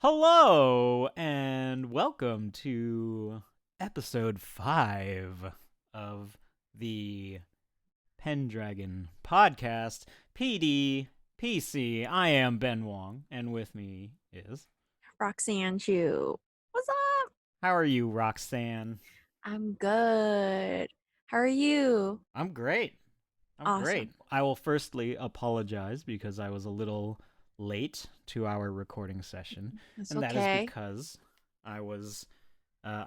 Hello and welcome to episode 5 of the Pendragon podcast, PDPC. I am Ben Wong, and with me is. Roxanne Chu. What's up? How are you, Roxanne? I'm good. How are you? I'm great. I'm Awesome. great. I will firstly apologize because I was a little late to our recording session, It's and that is okay. because I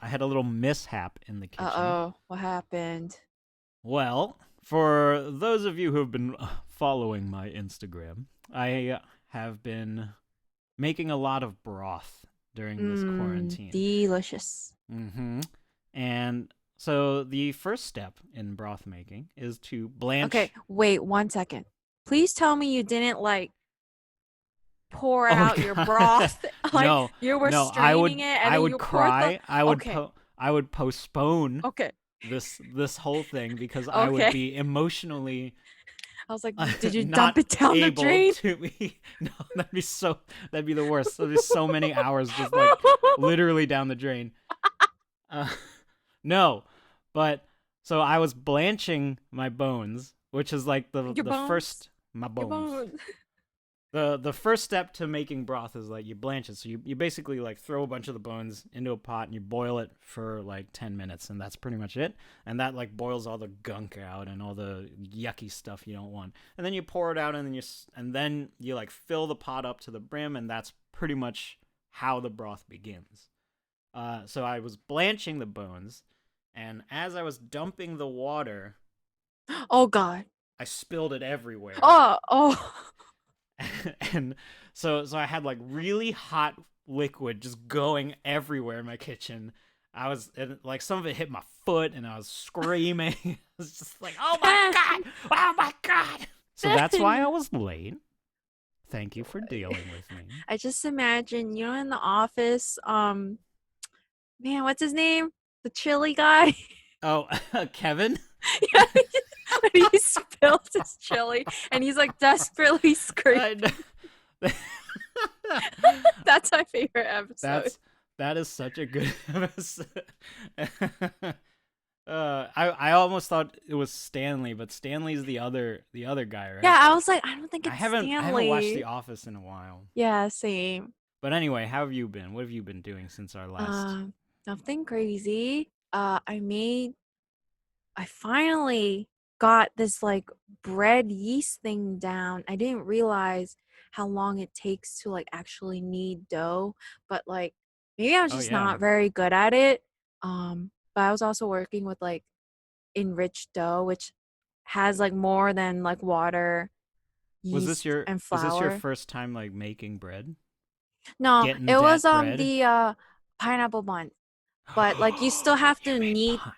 had a little mishap in the kitchen. Uh-oh. What happened? Well, for those of you who have been following my Instagram, I have been making a lot of broth during this quarantine. Delicious. Mm-hmm. And so the first step in broth making is to Okay, blanch. wait 1 second. Please tell me you didn't pour Oh out your god. broth. Like No, you were no, I straining would it and I then would you poured the cry. Okay. I would postpone Okay. this whole thing because I would Okay. be emotionally I was like, did you dump not it down the able drain? to be. No, that'd be the worst. There'd be so many hours just like literally down the drain. uh, no, but so I was blanching my bones, which is like Your the bones. first. My Your bones. bones. The first step to making broth is like you blanch it. So you basically like throw a bunch of the bones into a pot and you boil it for like 10 minutes, and that's pretty much it. And that like boils all the gunk out and all the yucky stuff you don't want. And then you pour it out, and then you like fill the pot up to the brim, and that's pretty much how the broth begins. So I was blanching the bones, and as I was dumping the water, Oh God. I spilled it everywhere. Oh. And so I had like really hot liquid just going everywhere in my kitchen. Like some of it hit my foot, and I was screaming. I was just like, "Oh my god! Oh my god!" So that's why I was late. Thank you for dealing with me. I just imagine, in the office, man, what's his name? The chili guy. Oh, Kevin. Yeah, when he spills his chili and he's like desperately I scraping. know. That's my favorite episode. That's that is such a good episode. I almost thought it was Stanley, but Stanley's the other guy, Yeah, right? I was like, I don't think I it's haven't watched The Stanley. Office in a while. Yeah, same. But anyway, how have you been? What have you been doing since our last? Um, Nothing crazy. I finally got this like bread yeast thing down. I didn't realize how long it takes to like actually knead dough, but like maybe I was Oh just yeah. not very good at it. But I was also working with like enriched dough, which has like more than like water, yeast, and Was this your flour. first time like making bread? No, Getting it was that bread? the pineapple bun, but like you still have You to made knead. pie.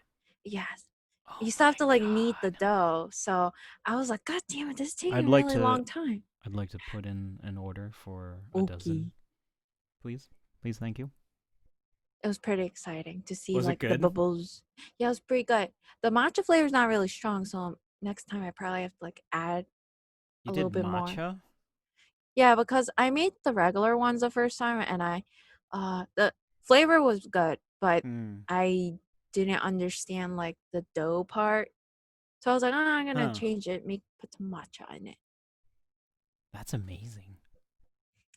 Yes, Oh you still have my to like knead the god. dough. So I was like, God damn it, this is taking I'd a like really to long time. I'd like to put in an order for a dozen, Okay. please. Please, thank you. It was pretty exciting to see Was it like the good? bubbles. Yeah, it was pretty good. The matcha flavor is not really strong, so next time I probably have to like add You a little did bit more. matcha? Yeah, because I made the regular ones the first time and the flavor was good, but Hmm. I didn't understand like the dough part. So I was like, oh, I'm gonna Huh. change it, put some matcha in it. That's amazing.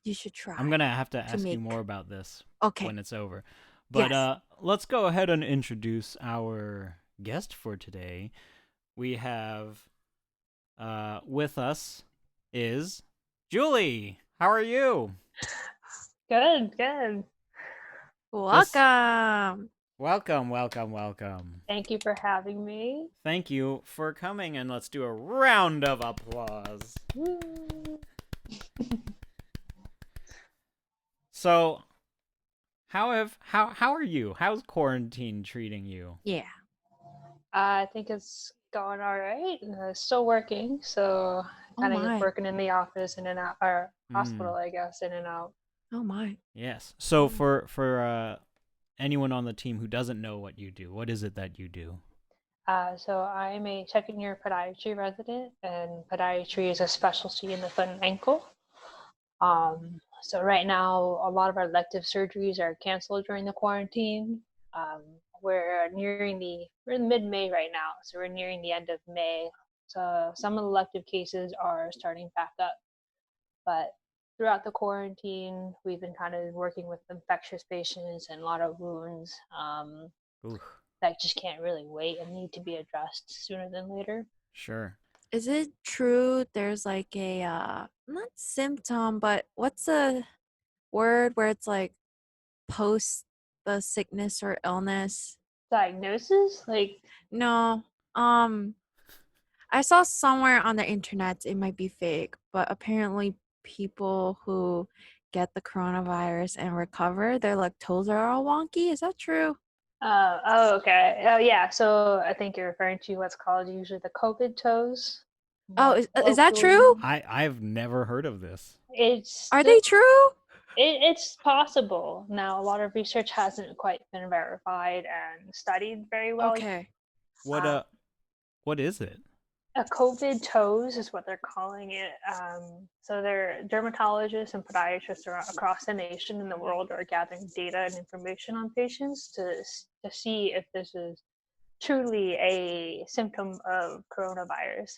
You should I'm try gonna have to to ask you more make. about this Okay. when it's over. But Yes. let's go ahead and introduce our guest for today. We have with us is Julie. How are you? Good, good. This Welcome. welcome, welcome, welcome. Thank you for having me. Thank you for coming, and let's do a round of applause. Woo. So, how are you? How's quarantine treating you? Yeah. I think it's going all right. Still working, so Oh kind of my. working in the office in and out, or hospital, Hmm. I guess, in and out. Oh my. Yes. So for anyone on the team who doesn't know what you do, what is it that you do? So I'm a second-year podiatry resident, and podiatry is a specialty in the foot and ankle. So right now, a lot of our elective surgeries are canceled during the quarantine. Um, we're in mid-May right now, so we're nearing the end of May. So some of the elective cases are starting back up, but throughout the quarantine, we've been kind of working with infectious patients and a lot of wounds Oof. that just can't really wait and need to be addressed sooner than later. Sure. Is it true there's like a not symptom, but what's a word where it's like post the sickness or illness? Diagnosis? Like, No. Um I saw somewhere on the internet, it might be fake, but apparently people who get the coronavirus and recover, their like toes are all wonky. Is that true? okay. Oh, yeah. So I think you're referring to what's called usually the COVID toes, Oh, more is that colloquially. true? I've never heard of this. It's Are still they true? it's possible. Now, a lot of research hasn't quite been verified and studied very well. Okay. What Um, what is it? a COVID toes is what they're calling it. So they're dermatologists and podiatrists across the nation and the world are gathering data and information on patients to see if this is truly a symptom of coronavirus.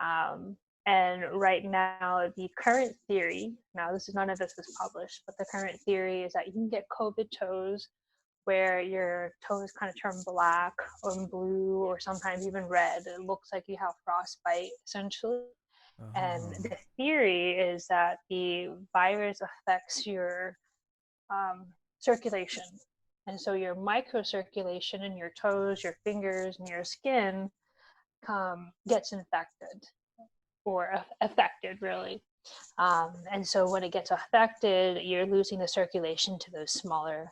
Um, and right now, the current theory, now this is none of this is published, but the current theory is that you can get COVID toes where your toes kind of turn black or blue or sometimes even red. It looks like you have frostbite essentially. And Oh. the theory is that the virus affects your circulation. And so your microcirculation in your toes, your fingers, and your skin gets infected or affected, really. And so when it gets affected, you're losing the circulation to those smaller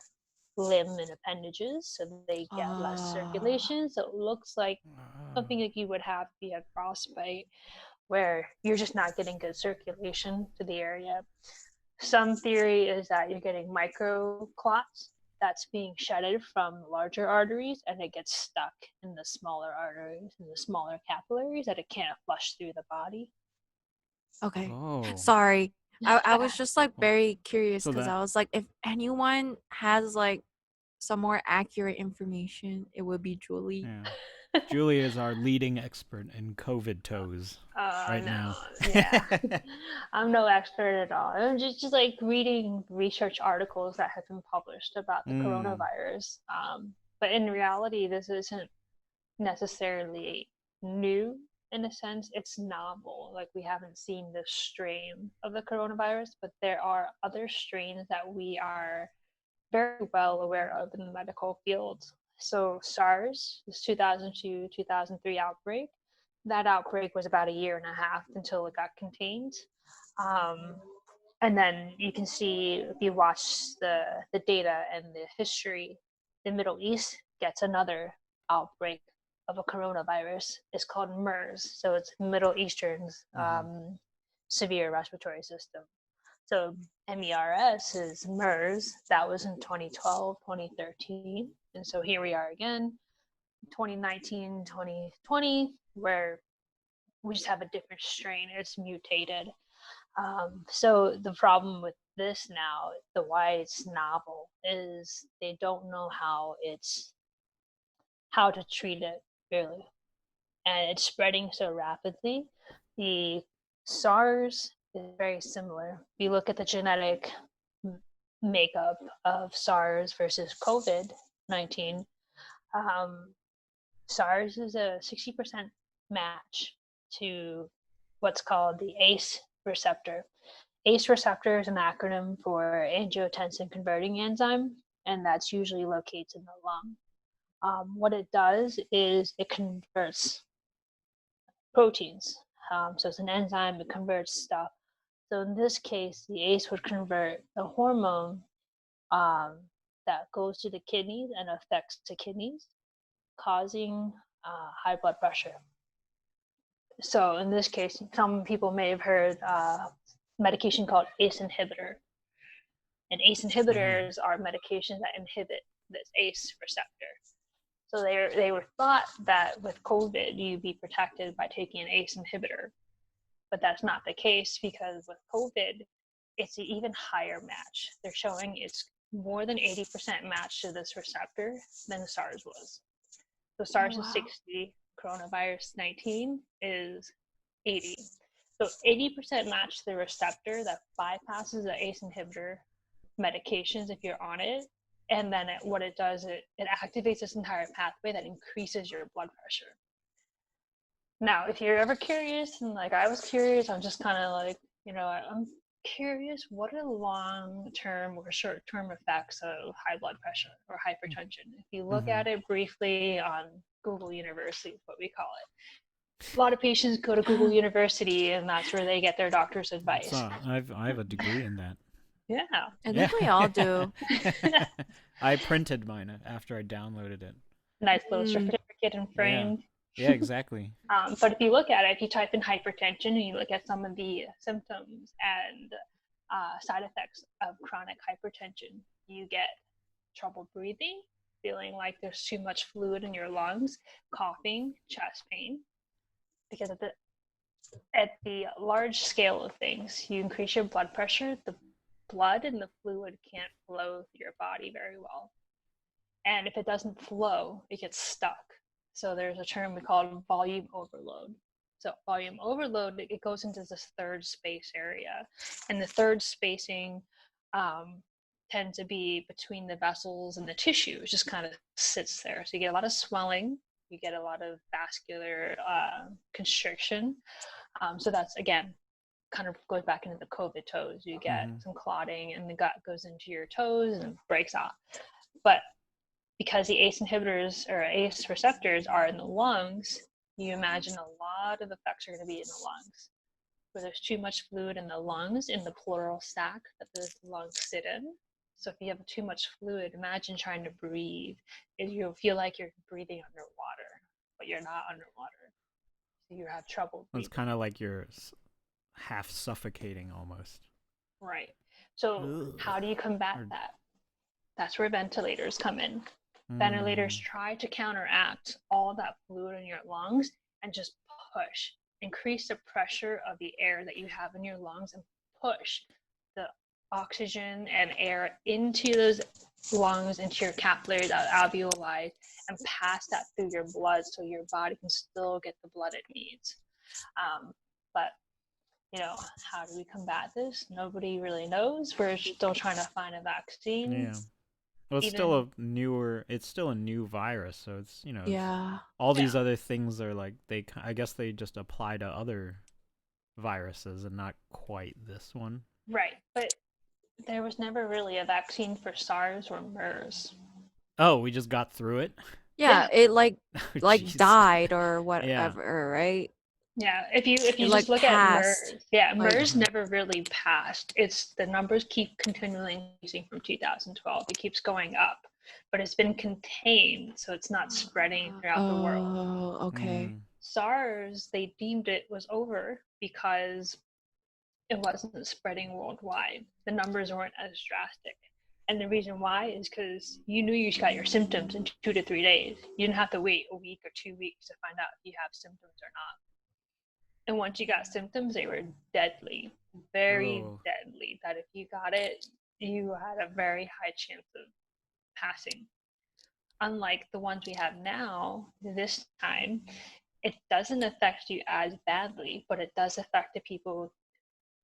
limb and appendages, so they get less Ah. circulation. So it looks like something like you would have if you had frostbite, where you're just not getting good circulation to the area. Some theory is that you're getting micro clots that's being shedded from larger arteries and it gets stuck in the smaller arteries and the smaller capillaries that it can't flush through the body. Okay. Oh. Sorry. I was just like Well, very curious so because that I was like, if anyone has like some more accurate information, it would be Julie. yeah. Julie is our leading expert in COVID toes Oh right no, now. yeah. I'm no expert at all. I'm just like reading research articles that have been published about the Mm. coronavirus. But in reality, this isn't necessarily new in a sense. It's novel. Like we haven't seen this strain of the coronavirus, but there are other strains that we are very well aware of in the medical field. So SARS, this 2002 2003 outbreak, that outbreak was about a year and a half until it got contained. Um, and then you can see if you watch the data and the history, the Middle East gets another outbreak of a coronavirus. It's called MERS, so it's Middle Eastern's Hmm. severe respiratory system. So MERS is MERS. That was in 2012, 2013. And so here we are again, 2019, 2020, where we just have a different strain. It's mutated. So the problem with this now, the why it's novel, is they don't know how to treat it really, and it's spreading so rapidly. The SARS is very similar. If you look at the genetic makeup of SARS versus COVID 19, um, SARS is a 60% match to what's called the ACE receptor. ACE receptor is an acronym for angiotensin converting enzyme, and that's usually located in the lung. What it does is it converts proteins. So it's an enzyme that converts stuff. So in this case, the ACE would convert a hormone um, that goes to the kidneys and affects the kidneys, causing high blood pressure. So in this case, some people may have heard medication called ACE inhibitor. And ACE Hmm. inhibitors are medications that inhibit this ACE receptor. So they were thought that with COVID, you'd be protected by taking an ACE inhibitor, but that's not the case because with COVID, it's an even higher match. They're showing it's more than 80% match to this receptor than the SARS was. So SARS is 60, coronavirus 19 is 80. So 80% match to the receptor that bypasses the ACE inhibitor medications if you're on it. And then what it does, it activates this entire pathway that increases your blood pressure. Now, if you're ever curious, and like I was curious, I'm just kind of like, I'm curious, what are the long-term or short-term effects of high blood pressure or hypertension? If you look at it briefly on Google University, is what we call it. A lot of patients go to Google University, and that's where they get their doctor's advice. So I have a degree in that. Yeah. I think we all do. I printed mine after I downloaded it. Nice little certificate and framed. Yeah, exactly. But if you look at it, if you type in hypertension and you look at some of the symptoms and side effects of chronic hypertension, you get trouble breathing, feeling like there's too much fluid in your lungs, coughing, chest pain. Because at the large scale of things, you increase your blood pressure, the blood and the fluid can't flow through your body very well. And if it doesn't flow, it gets stuck. So there's a term we call volume overload. So volume overload, it goes into this third space area. And the third spacing tends to be between the vessels and the tissue. It just kind of sits there. So you get a lot of swelling. You get a lot of vascular constriction. So that's, again, kind of goes back into the COVID toes. You get some clotting and the gut goes into your toes and breaks off. But because the ACE inhibitors or ACE receptors are in the lungs, you imagine a lot of effects are going to be in the lungs. Where there's too much fluid in the lungs, in the pleural sac that the lungs sit in. So if you have too much fluid, imagine trying to breathe. You'll feel like you're breathing underwater, but you're not underwater. So you have trouble breathing. It's kind of like you're half suffocating almost. Right. So how do you combat that? That's where ventilators come in. Ventilators try to counteract all of that fluid in your lungs and just push, increase the pressure of the air that you have in your lungs and push the oxygen and air into those lungs, into your capillaries, alveoli, and pass that through your blood so your body can still get the blood it needs. But how do we combat this? Nobody really knows. We're still trying to find a vaccine. Yeah. Well, it's still a new virus, so it's, all these other things are like, I guess they just apply to other viruses and not quite this one. Right, but there was never really a vaccine for SARS or MERS. Oh, we just got through it? Yeah, it died or whatever, right? Yeah, if you just look passed. at MERS, MERS never really passed. It's the numbers keep continually increasing from 2012. It keeps going up, but it's been contained, so it's not spreading throughout the world. Oh, okay. SARS, they deemed it was over because it wasn't spreading worldwide. The numbers weren't as drastic. And the reason why is because you knew you got your symptoms in 2 to 3 days. You didn't have to wait a week or 2 weeks to find out if you have symptoms or not. And once you got symptoms, they were deadly, very deadly, that if you got it, you had a very high chance of passing. Unlike the ones we have now, this time, it doesn't affect you as badly, but it does affect the people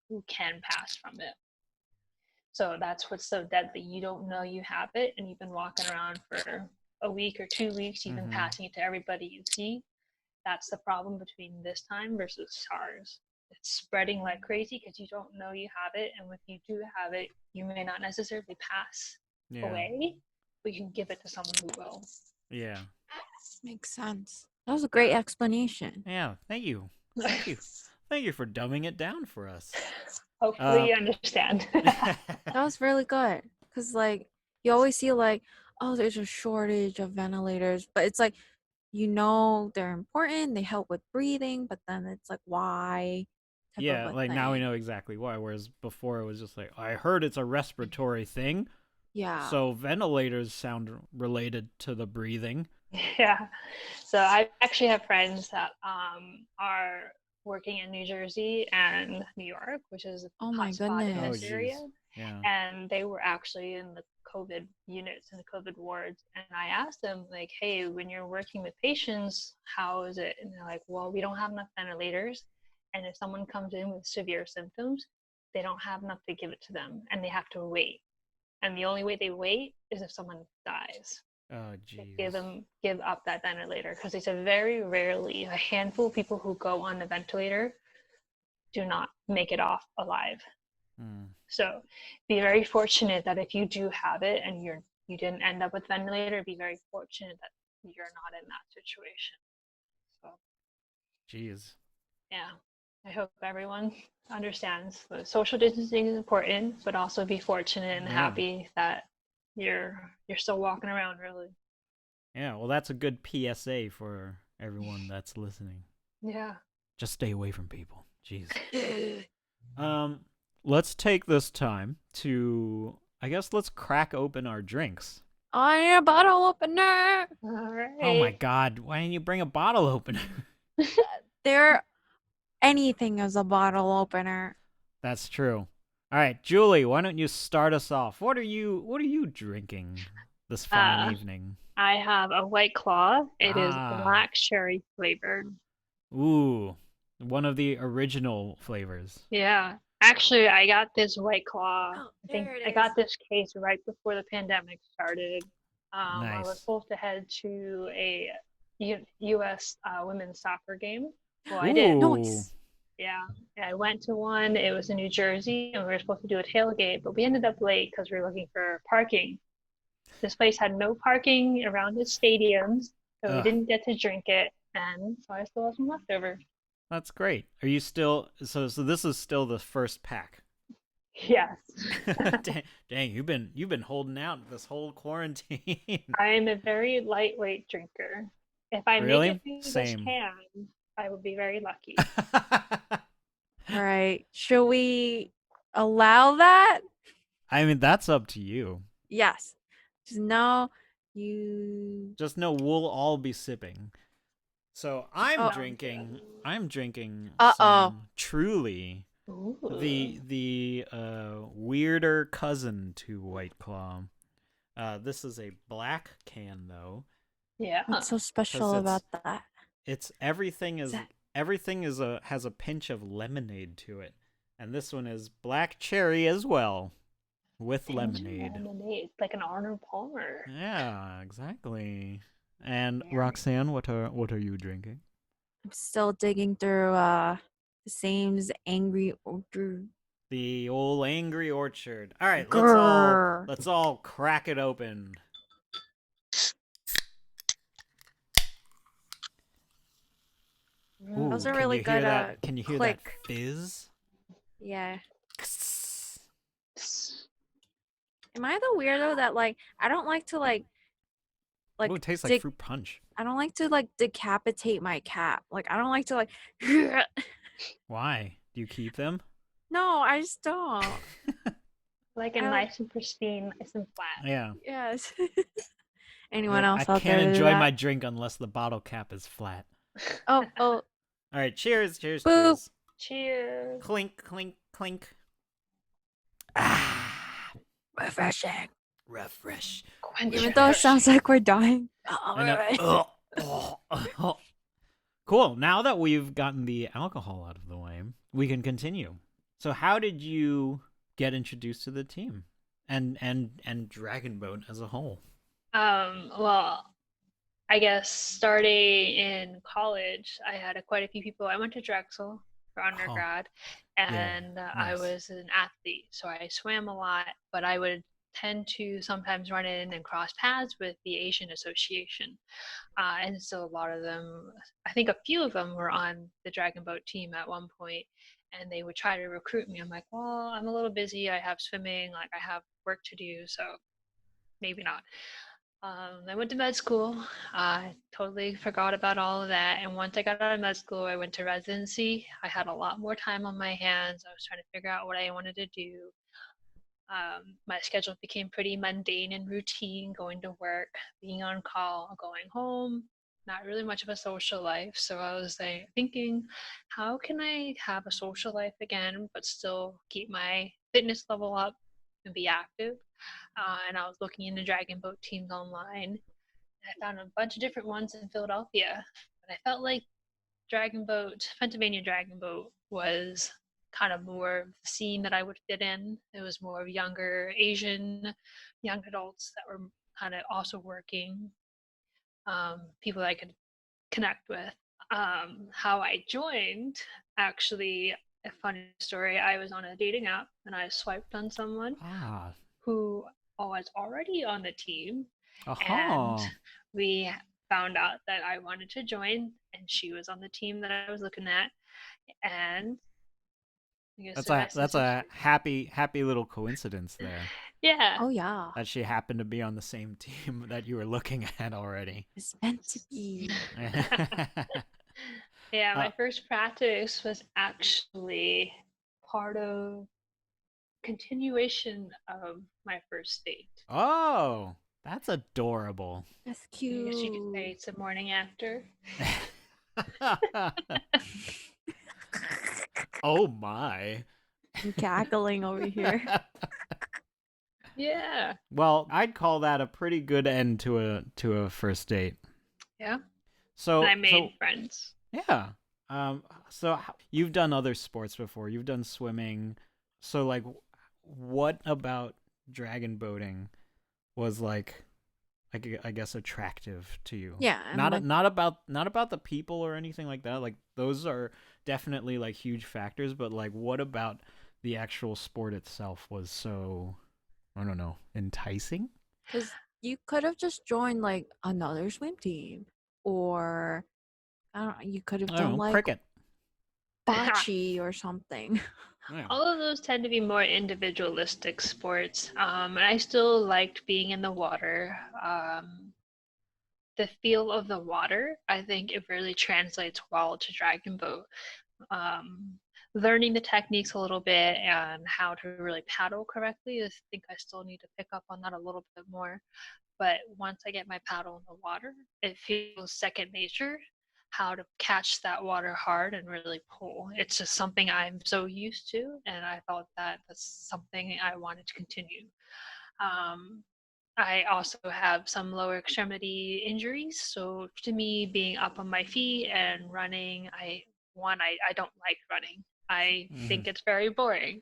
who can pass from it. So that's what's so deadly. You don't know you have it, and you've been walking around for a week or 2 weeks, you've been passing it to everybody you see. That's the problem between this time versus SARS. It's spreading like crazy because you don't know you have it, and if you do have it, you may not necessarily pass away, but you can give it to someone who will. Yeah. Makes sense. That was a great explanation. Yeah, thank you. Thank you. Thank you for dumbing it down for us. Hopefully you understand. That was really good. Because, you always see, there's a shortage of ventilators. But it's they're important. They help with breathing. But then it's why? Yeah, now we know exactly why. Whereas before it was just I heard it's a respiratory thing. Yeah. So ventilators sound related to the breathing. Yeah. So I actually have friends that are working in New Jersey and New York, which is a Oh my hotspot in Oh, this goodness. area. jeez. Yeah. And they were actually in the COVID units and the COVID wards. And I asked them, like, hey, when you're working with patients, how is it? And they're like, well, we don't have enough ventilators. And if someone comes in with severe symptoms, they don't have enough to give it to them and they have to wait. And the only way they wait is if someone dies. Oh, They jeez. give up that ventilator because they said very rarely a handful of people who go on the ventilator do not make it off alive. Mm. So be very fortunate that if you do have it and you didn't end up with ventilator, be very fortunate that you're not in that situation. So Jeez. yeah, I hope everyone understands the social distancing is important, but also be fortunate and Yeah. happy that you're still walking around really. Yeah, well, that's a good PSA for everyone that's listening. Yeah. Just stay away from people. Jeez. Let's take this time to, I guess, let's crack open our drinks. I need a bottle opener. All right. Oh my God! Why didn't you bring a bottle opener? Anything is a bottle opener. That's true. All right, Julie, why don't you start us off? What are you drinking this fine evening? I have a White Claw. It is Ah. black cherry flavored. Ooh, one of the original flavors. Yeah. Actually, I got this White Claw. Oh, I think there it I is. got this case right before the pandemic started. I was Nice. supposed to head to a U.S. Women's soccer game. Well, I Ooh. did. Nice. Yeah. I went to one. It was in New Jersey, and we were supposed to do a tailgate, but we ended up late because we were looking for parking. This place had no parking around its stadiums, so we Ugh. didn't get to drink it, and so I still have some leftovers. That's great. Are you still so this is still the first pack? Yes. Dang, you've been holding out this whole quarantine. I am a very lightweight drinker. If I make Really? it through this Same. can, I would be very lucky. All right. Should we allow that? I mean, that's up to you. Yes. Just no, you. Just know we'll all be sipping. So I'm Oh. drinking Uh-oh. some Truly, Ooh. the weirder cousin to White Claw. This is a black can though. Yeah. What's so special 'Cause about that? It's everything is that- everything is has a pinch of lemonade to it, and this one is black cherry as well, with lemonade. Lemonade, like an Arnold Palmer. Yeah, exactly. And Very. Roxanne, what are you drinking? I'm still digging through the Same's Angry Orchard. The old Angry Orchard. All right, Grrr. let's all crack it open. Ooh, Those are can really you good. hear that? Can you hear that click. fizz? Yeah. Am I the weirdo that like I don't like to like Oh, it tastes like fruit punch. I don't like to like decapitate my cat. Like I don't like to like Why? Do you keep them? No, I just don't. Like a I don't- nice and pristine, nice and flat. Yeah. Yes. Anyone Yeah, else I out there can't do enjoy that? my drink unless the bottle cap is flat. Oh, All right, cheers, cheers, Boop. cheers. Cheers. Clink, clink, clink. Ah, refreshing. refresh. Quench Even your though it thirst. sounds like we're dying. Oh, I know. right. Cool. Now that we've gotten the alcohol out of the way, we can continue. So, how did you get introduced to the team and Dragon Boat as a whole? Well, I guess starting in college, I had quite a few people. I went to Drexel for undergrad, and I nice. was an athlete, so I swam a lot, but I would tend to sometimes run in and cross paths with the Asian Association. And so a lot of them, I think a few of them were on the Dragon Boat team at one point, and they would try to recruit me. I'm like, well, I'm a little busy. I have swimming, like I have work to do, so maybe not. I went to med school. I totally forgot about all of that. And once I got out of med school, I went to residency. I had a lot more time on my hands. I was trying to figure out what I wanted to do. My schedule became pretty mundane and routine, going to work, being on call, going home, not really much of a social life. So I was like thinking, how can I have a social life again, but still keep my fitness level up and be active? And I was looking into dragon boat teams online. I found a bunch of different ones in Philadelphia, but I felt like Pennsylvania Dragon Boat was kind of more the scene that I would fit in. It was more of younger Asian young adults that were kind of also working, people that I could connect with. How I joined, actually, a funny story. I was on a dating app and I swiped on someone Ah. who was already on the team, and Aha. we found out that I wanted to join, and she was on the team that I was looking at, and I guess the rest That's is a history. happy little coincidence there Yeah, Oh yeah, that she happened to be on the same team that you were looking at already. it's meant to be. yeah. uh, My first practice was actually part of continuation of my first date. oh, that's adorable. That's I guess you could say cute. it's a morning after. Oh my. I'm cackling over here. Yeah, Well, I'd call that a pretty good end to a first date. yeah. And I So made friends. yeah. You've done other sports before. You've done swimming. So like what about dragon boating was like I guess attractive to you? Yeah, and like Not about the people or anything like that. Like those are definitely like huge factors, but like what about the actual sport itself was so, I don't know, enticing? because you could have just joined like another swim team, or I don't know, you could have I don't done know, like cricket. bocce or something. Yeah. All of those tend to be more individualistic sports. And I still liked being in the water. The feel of the water, I think it really translates well to Dragon Boat. Um, Learning the techniques a little bit and how to really paddle correctly, I think I still need to pick up on that a little bit more. But once I get my paddle in the water, it feels second nature how to catch that water hard and really pull. It's just something I'm so used to, and I thought that that's something I wanted to continue. Um, I also have some lower extremity injuries, so to me, being up on my feet and running, I don't like running. I Mhm. think it's very boring,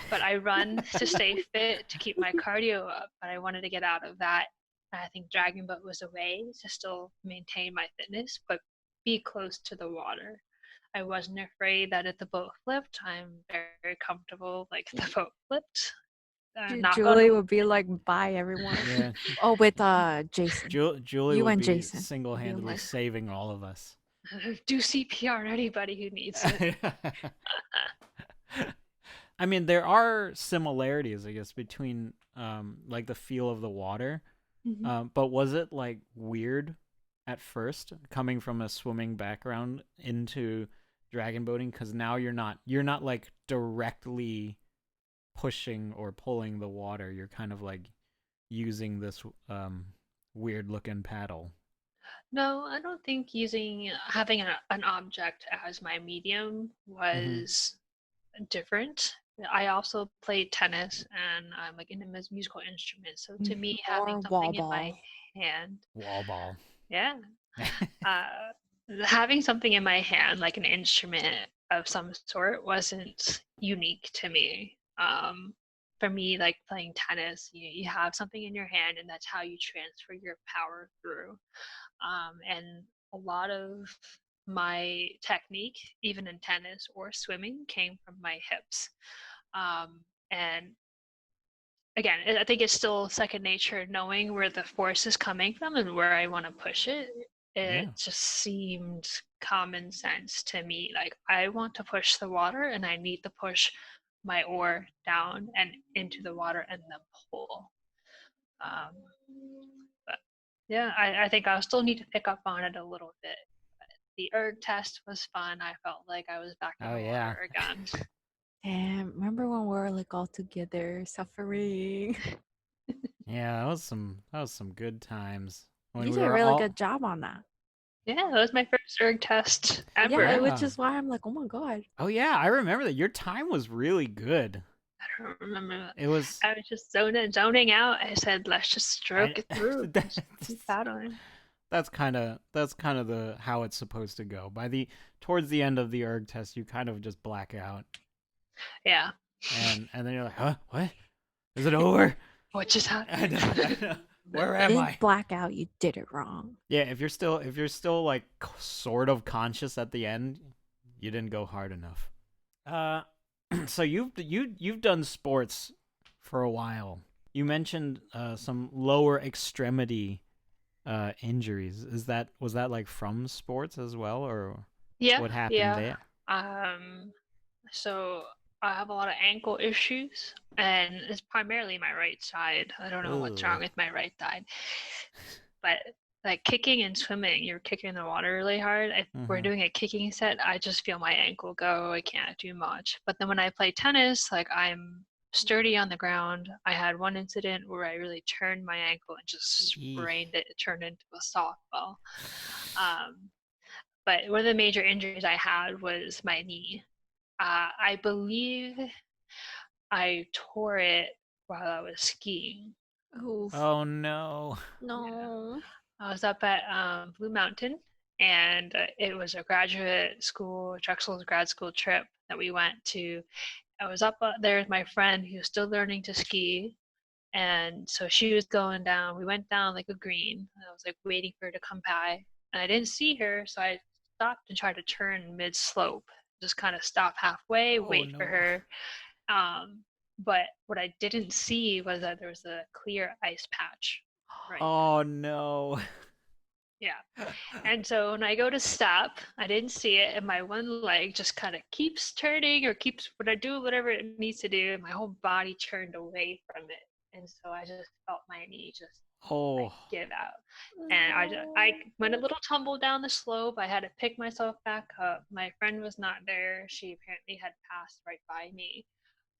but I run to stay fit to keep my cardio up. But I wanted to get out of that. I think Dragon Boat was a way to still maintain my fitness, but be close to the water. I wasn't afraid that if the boat flipped, I'm very comfortable. Like the boat flipped, knock on Julie would be like, "Bye, everyone." Yeah. Oh, with Jason, Julie you would and be Jason would be single-handedly like, saving all of us. do CPR on anybody who needs it. I mean, there are similarities, I guess, between like the feel of the water. Mhm. But was it like weird at first coming from a swimming background into dragon boating? Because now you're not like directly pushing or pulling the water. You're kind of like using this weird looking paddle. No, I don't think having an object as my medium Mm-hmm. was different. I also played tennis and I'm like into musical instruments. So to me, having Or wall something in my ball. hand, Wall ball. yeah, uh, having something in my hand, like an instrument of some sort, wasn't unique to me. For me, like playing tennis, you have something in your hand, and that's how you transfer your power through. And a lot of my technique, even in tennis or swimming, came from my hips. And again, I think it's still second nature, knowing where the force is coming from and where I want to push it. Yeah. It just seemed common sense to me. Like, I want to push the water and I need to push my oar down and into the water and then pull. Um, but yeah, I think I'll still need to pick up on it a little bit. The erg test was fun. I felt like I was back in Oh the yeah. water again. Damn, remember when we were like all together suffering? Yeah, that was some good times when You we did a were really all good job on that. Yeah, that was my first erg test ever. Yeah, Yeah. which is why I'm like, oh my god. Oh yeah, I remember that. Your time was really good. I don't remember that. It was. I was just zoning out. I said, let's just stroke it through. Just keep paddling. That's kind of the how it's supposed to go. Towards the end of the erg test, you kind of just black out, Yeah. and then you're like, huh, what? Is it over? What just I happened? know. Where am In I? blackout, you did it wrong. Yeah, if you're still like sort of conscious at the end, you didn't go hard enough. So you've done sports for a while. You mentioned some lower extremity injuries. Was that like from sports as well, or Yeah. what happened there? So I have a lot of ankle issues, and it's primarily my right side. I don't know what's wrong Ugh. with my right side, but like kicking and swimming, you're kicking the water really hard. If we're Mhm. doing a kicking set, I just feel my ankle go. I can't do much. But then when I play tennis, like I'm sturdy on the ground. I had one incident where I really turned my ankle and just Eeh. sprained it. It turned into a softball. Um, but one of the major injuries I had was my knee. I believe I tore it while I was skiing. Oof. Oh no. No. I was up at Blue Mountain, and it was a graduate school, Drexel's grad school trip that we went to. I was up there with my friend who was still learning to ski, and so she was going down. We went down like a green. I was like waiting for her to come by, and I didn't see her, so I stopped and tried to turn mid slope. Just kind of stop halfway, Oh wait for no. her. But what I didn't see was that there was a clear ice patch right there. Oh no. Yeah. And so when I go to stop, I didn't see it, and my one leg just kind of keeps turning or keeps when I do whatever it needs to do, and my whole body turned away from it. And so I just felt my knee just like Oh. give out. And I went a little tumble down the slope. I had to pick myself back up. My friend was not there. She apparently had passed right by me.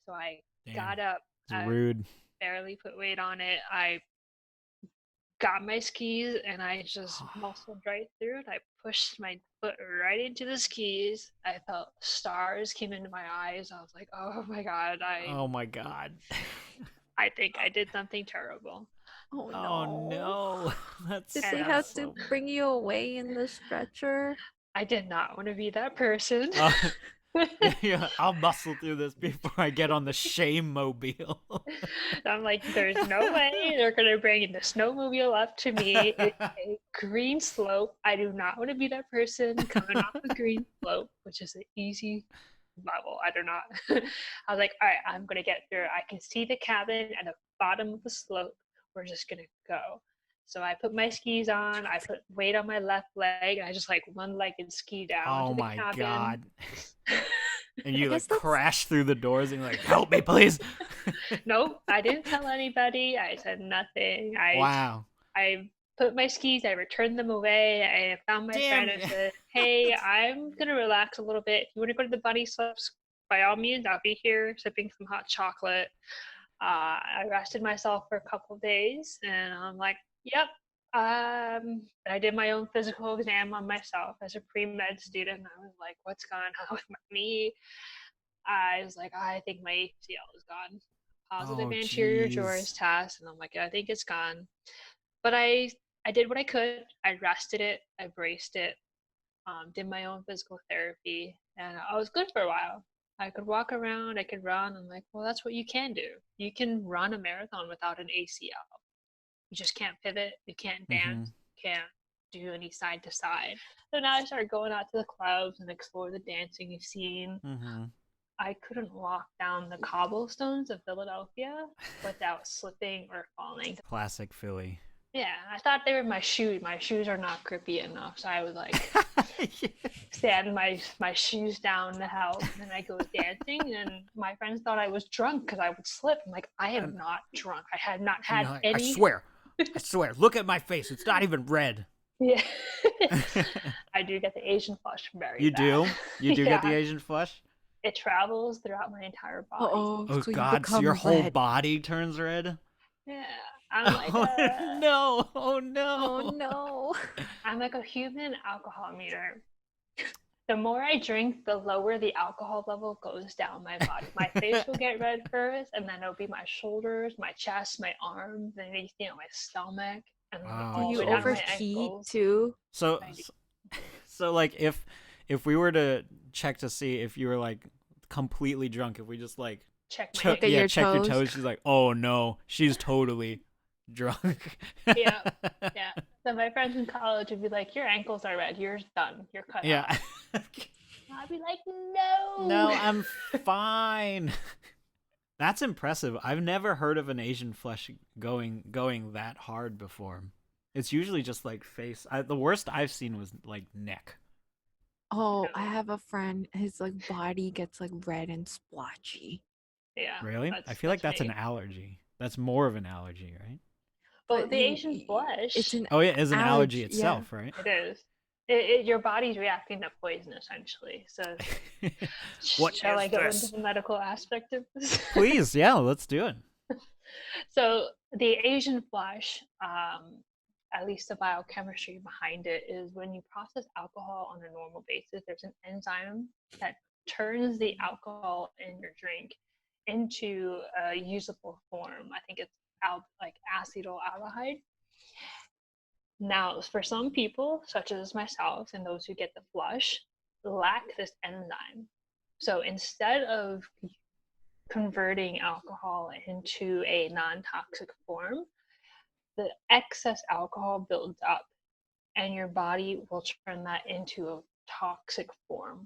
So I Damn. got up. It's I rude. barely put weight on it. I got my skis and I just muscled right through it. I pushed my foot right into the skis. I felt stars came into my eyes. I was like, oh my God, Oh my god. I think I did something terrible. Oh no. Oh no. That's Did And they have to bring you away in the stretcher? I did not want to be that person. Yeah, I'll muscle through this before I get on the shame mobile. I'm like, there's no way they're gonna bring the snowmobile up to me. It's a green slope. I do not want to be that person coming off a green slope, which is an easy level. I do not. I was like, all right, I'm gonna get through. I can see the cabin at the bottom of the slope. We're just gonna go. So I put my skis on. I put weight on my left leg. I just like one-legged ski down Oh to the my cabin. god. And you I like guess that's- crash through the doors and you're like, help me, please. Nope, I didn't tell anybody. I said nothing. Wow. I put my skis, I returned them away. I found my Damn. friend and said, hey, I'm going to relax a little bit. If you want to go to the bunny slopes, by all means, I'll be here sipping some hot chocolate. I rested myself for a couple of days and I'm like, yep. I did my own physical exam on myself as a pre-med student. I was like, what's going on with my knee? I was like, I think my ACL is gone. Positive Oh, anterior jeez. Joris test, and I'm like, yeah, I think it's gone. But I did what I could. I rested it. I braced it. Did my own physical therapy, and I was good for a while. I could walk around. I could run. I'm like, well, that's what you can do. You can run a marathon without an ACL. You just can't pivot. You can't dance. Can't do any side to side. So now I started going out to the clubs and explore the dancing scene. Mm-hmm. I couldn't walk down the cobblestones of Philadelphia without slipping or falling. Classic Philly. Yeah, I thought they were my shoes. My shoes are not grippy enough, so I would like stand my shoes down the house, and I go dancing. And my friends thought I was drunk because I would slip. I'm like, I am not drunk. I had not had any. I swear. Look at my face. It's not even red. Yeah, I do get the Asian flush very You bad. do? You do Yeah. get the Asian flush? It travels throughout my entire body. Oh Oh so you god, so become your whole red. body turns red? Yeah, I'm like Oh no! Oh no! Oh no. I'm like a human alcohol meter. The more I drink, the lower the alcohol level goes down my body. My face will get red first, and then it'll be my shoulders, my chest, my arms, then my stomach, and then Wow. Do all the you way down to my overheat ankles. too? So, Maybe. so like if we were to check to see if you were like completely drunk, if we just like Check my Look at ankles. your check your toes. toes, she's like, oh no, she's totally drunk. Yeah, yeah. So my friends in college would be like, "Your ankles are red. You're done. You're cut Yeah. off." I'd be like, "No." No, I'm fine. That's impressive. I've never heard of an Asian flush going that hard before. It's usually just like face. The worst I've seen was like neck. Oh, I have a friend. His like body gets like red and splotchy. Yeah. Really? I feel like that's an allergy. That's more of an allergy, right? Well, But the Asian flush. it's an Oh yeah, is an allergy yeah. itself, right? It is. Your body's reacting to poison essentially. So, What shall is I go this? into the medical aspect of this? Please, yeah, let's do it. So the Asian flush, at least the biochemistry behind it, is when you process alcohol on a normal basis, there's an enzyme that turns the alcohol in your drink into a usable form. I think it's like acetaldehyde. Now, for some people, such as myself and those who get the flush, lack this enzyme. So instead of converting alcohol into a non-toxic form, the excess alcohol builds up and your body will turn that into a toxic form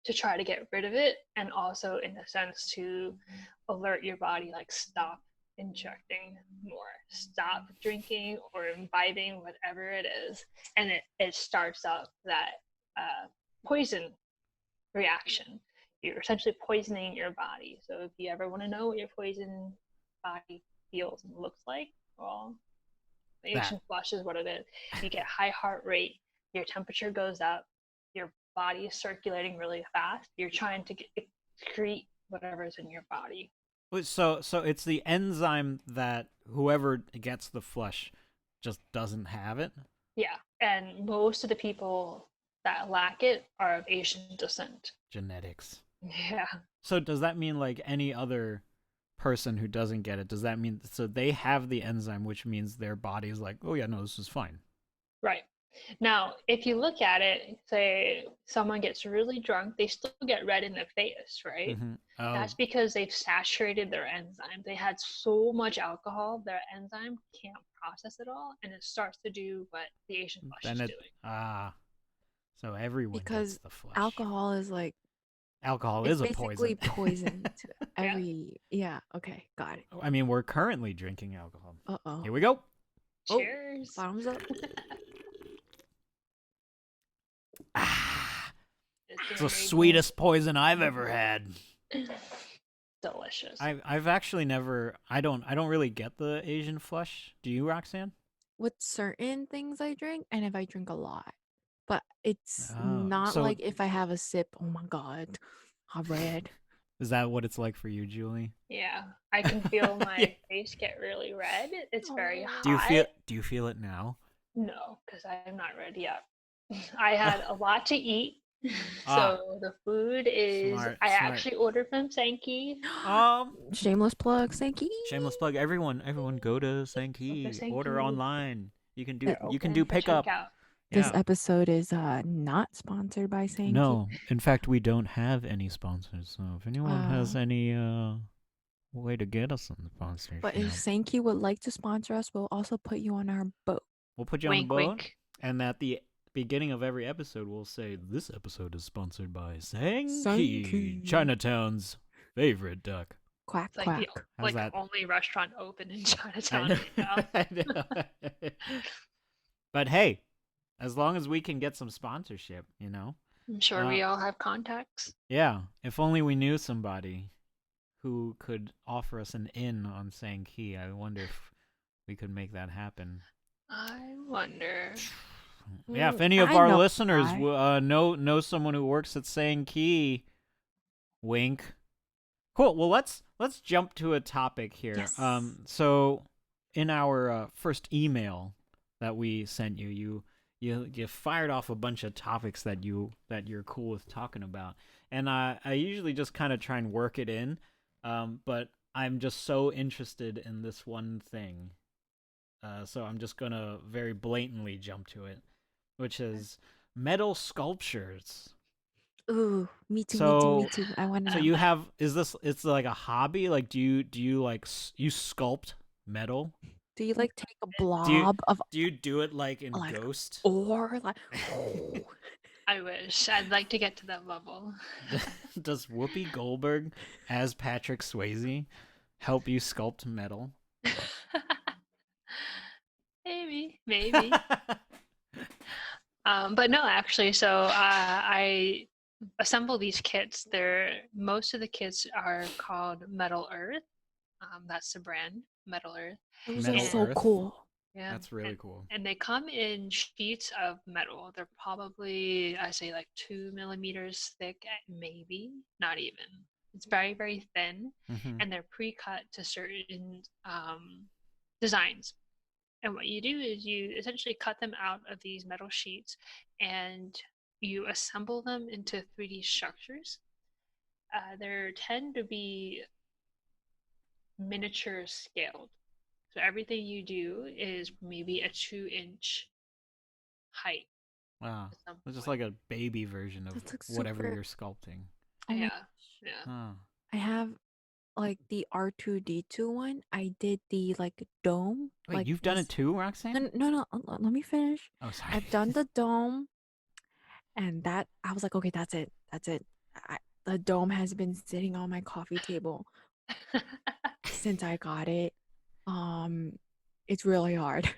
to try to get rid of it, and also in a sense to alert your body like stop injecting more, stop drinking or imbibing whatever it is, and it starts up that poison reaction. You're essentially poisoning your body. So if you ever want to know what your poison body feels and looks like, well, the Asian flush is what it is. You get high heart rate, your temperature goes up, your body is circulating really fast. You're trying to excrete whatever's in your body. So it's the enzyme that whoever gets the flush just doesn't have it? Yeah, and most of the people that lack it are of Asian descent. Genetics. Yeah. So does that mean like any other person who doesn't get it, does that mean so they have the enzyme, which means their body is like, oh yeah, no, this is fine? Right. Now, if you look at it, say someone gets really drunk, they still get red in the face, right? Mm-hmm. Oh. That's because they've saturated their enzyme. They had so much alcohol, their enzyme can't process it all, and it starts to do what the Asian flush is doing. So everyone because gets the flush. alcohol is like Alcohol it's is a basically poison. poison to every yeah. Okay, got it. I mean, we're currently drinking alcohol. Uh-oh. Here we go. Cheers. Bottoms up. It's the sweetest poison I've ever had. Delicious. I've actually never. I don't really get the Asian flush. Do you, Roxanne? With certain things I drink, and if I drink a lot, but it's Oh, not so- like if I have a sip. Oh my god, how red. Is that what it's like for you, Julie? Yeah, I can feel my Yeah. face get really red. It's very hot. Do you feel it now? No, because I'm not ready yet. I had a lot to eat. Ah. So the food is Smart, I smart. actually ordered from Sankey. Shameless plug, thank you. Shameless plug. Everyone go to Sankey. Sankey. Order online. You can do They're open for pickup. checkout. This Yeah. episode is not sponsored by Sankey. No, in fact, we don't have any sponsors. So if anyone has Wow. any way to get us some sponsors, But you if know, Sankey would like to sponsor us, we'll also put you on our boat. we'll put you Wink, on the boat. wink. And at the beginning of every episode, we'll say, this episode is sponsored by Sankey, Sankey. Chinatown's favorite duck. Quack, It's like quack. the How's that? only restaurant open in I Chinatown know. right now. I know. But hey, as long as we can get some sponsorship, you know? I'm sure we all have contacts. Yeah, if only we knew somebody who could offer us an in on Sankey. I wonder if we could make that happen. I wonder. Yeah, if any of I our know listeners why. know someone who works at Sankey, wink, Cool. Well, let's jump to a topic here. Yes. So in our first email that we sent you, you fired off a bunch of topics that you're cool with talking about, and I usually just kind of try and work it in, but I'm just so interested in this one thing, so I'm just gonna very blatantly jump to it, which is metal sculptures. Ooh, me too, me too, So me too. I want to so know. you have it's like a hobby? Like do you like you sculpt metal? Do you like take a Do you blob of do you do it like in like Ghost? or like I wish. I'd like to get to that level. Does Whoopi Goldberg as Patrick Swayze help you sculpt metal? Maybe. But no, actually, so I assemble these kits. Most of the kits are called Metal Earth. That's the brand, Metal Earth. those Metal are so Earth? cool. Yeah. That's really cool. And they come in sheets of metal. They're probably, I say, like 2 millimeters thick, maybe not even. It's very, very thin, Mhm. and they're pre-cut to certain designs. And what you do is you essentially cut them out of these metal sheets, and you assemble them into 3D structures. They tend to be miniature scaled. So everything you do is maybe a 2-inch height Wow. at some It's just point. like a baby version of That's like whatever super. you're sculpting. Oh my, Yeah. Huh. I have like the R2D2 one. I did the like dome. Wait, Like you've done this. it too, Roxanne? No. Let me finish. Oh, sorry. I've done the dome, and that I was like, okay, that's it. The dome has been sitting on my coffee table since I got it. It's really hard.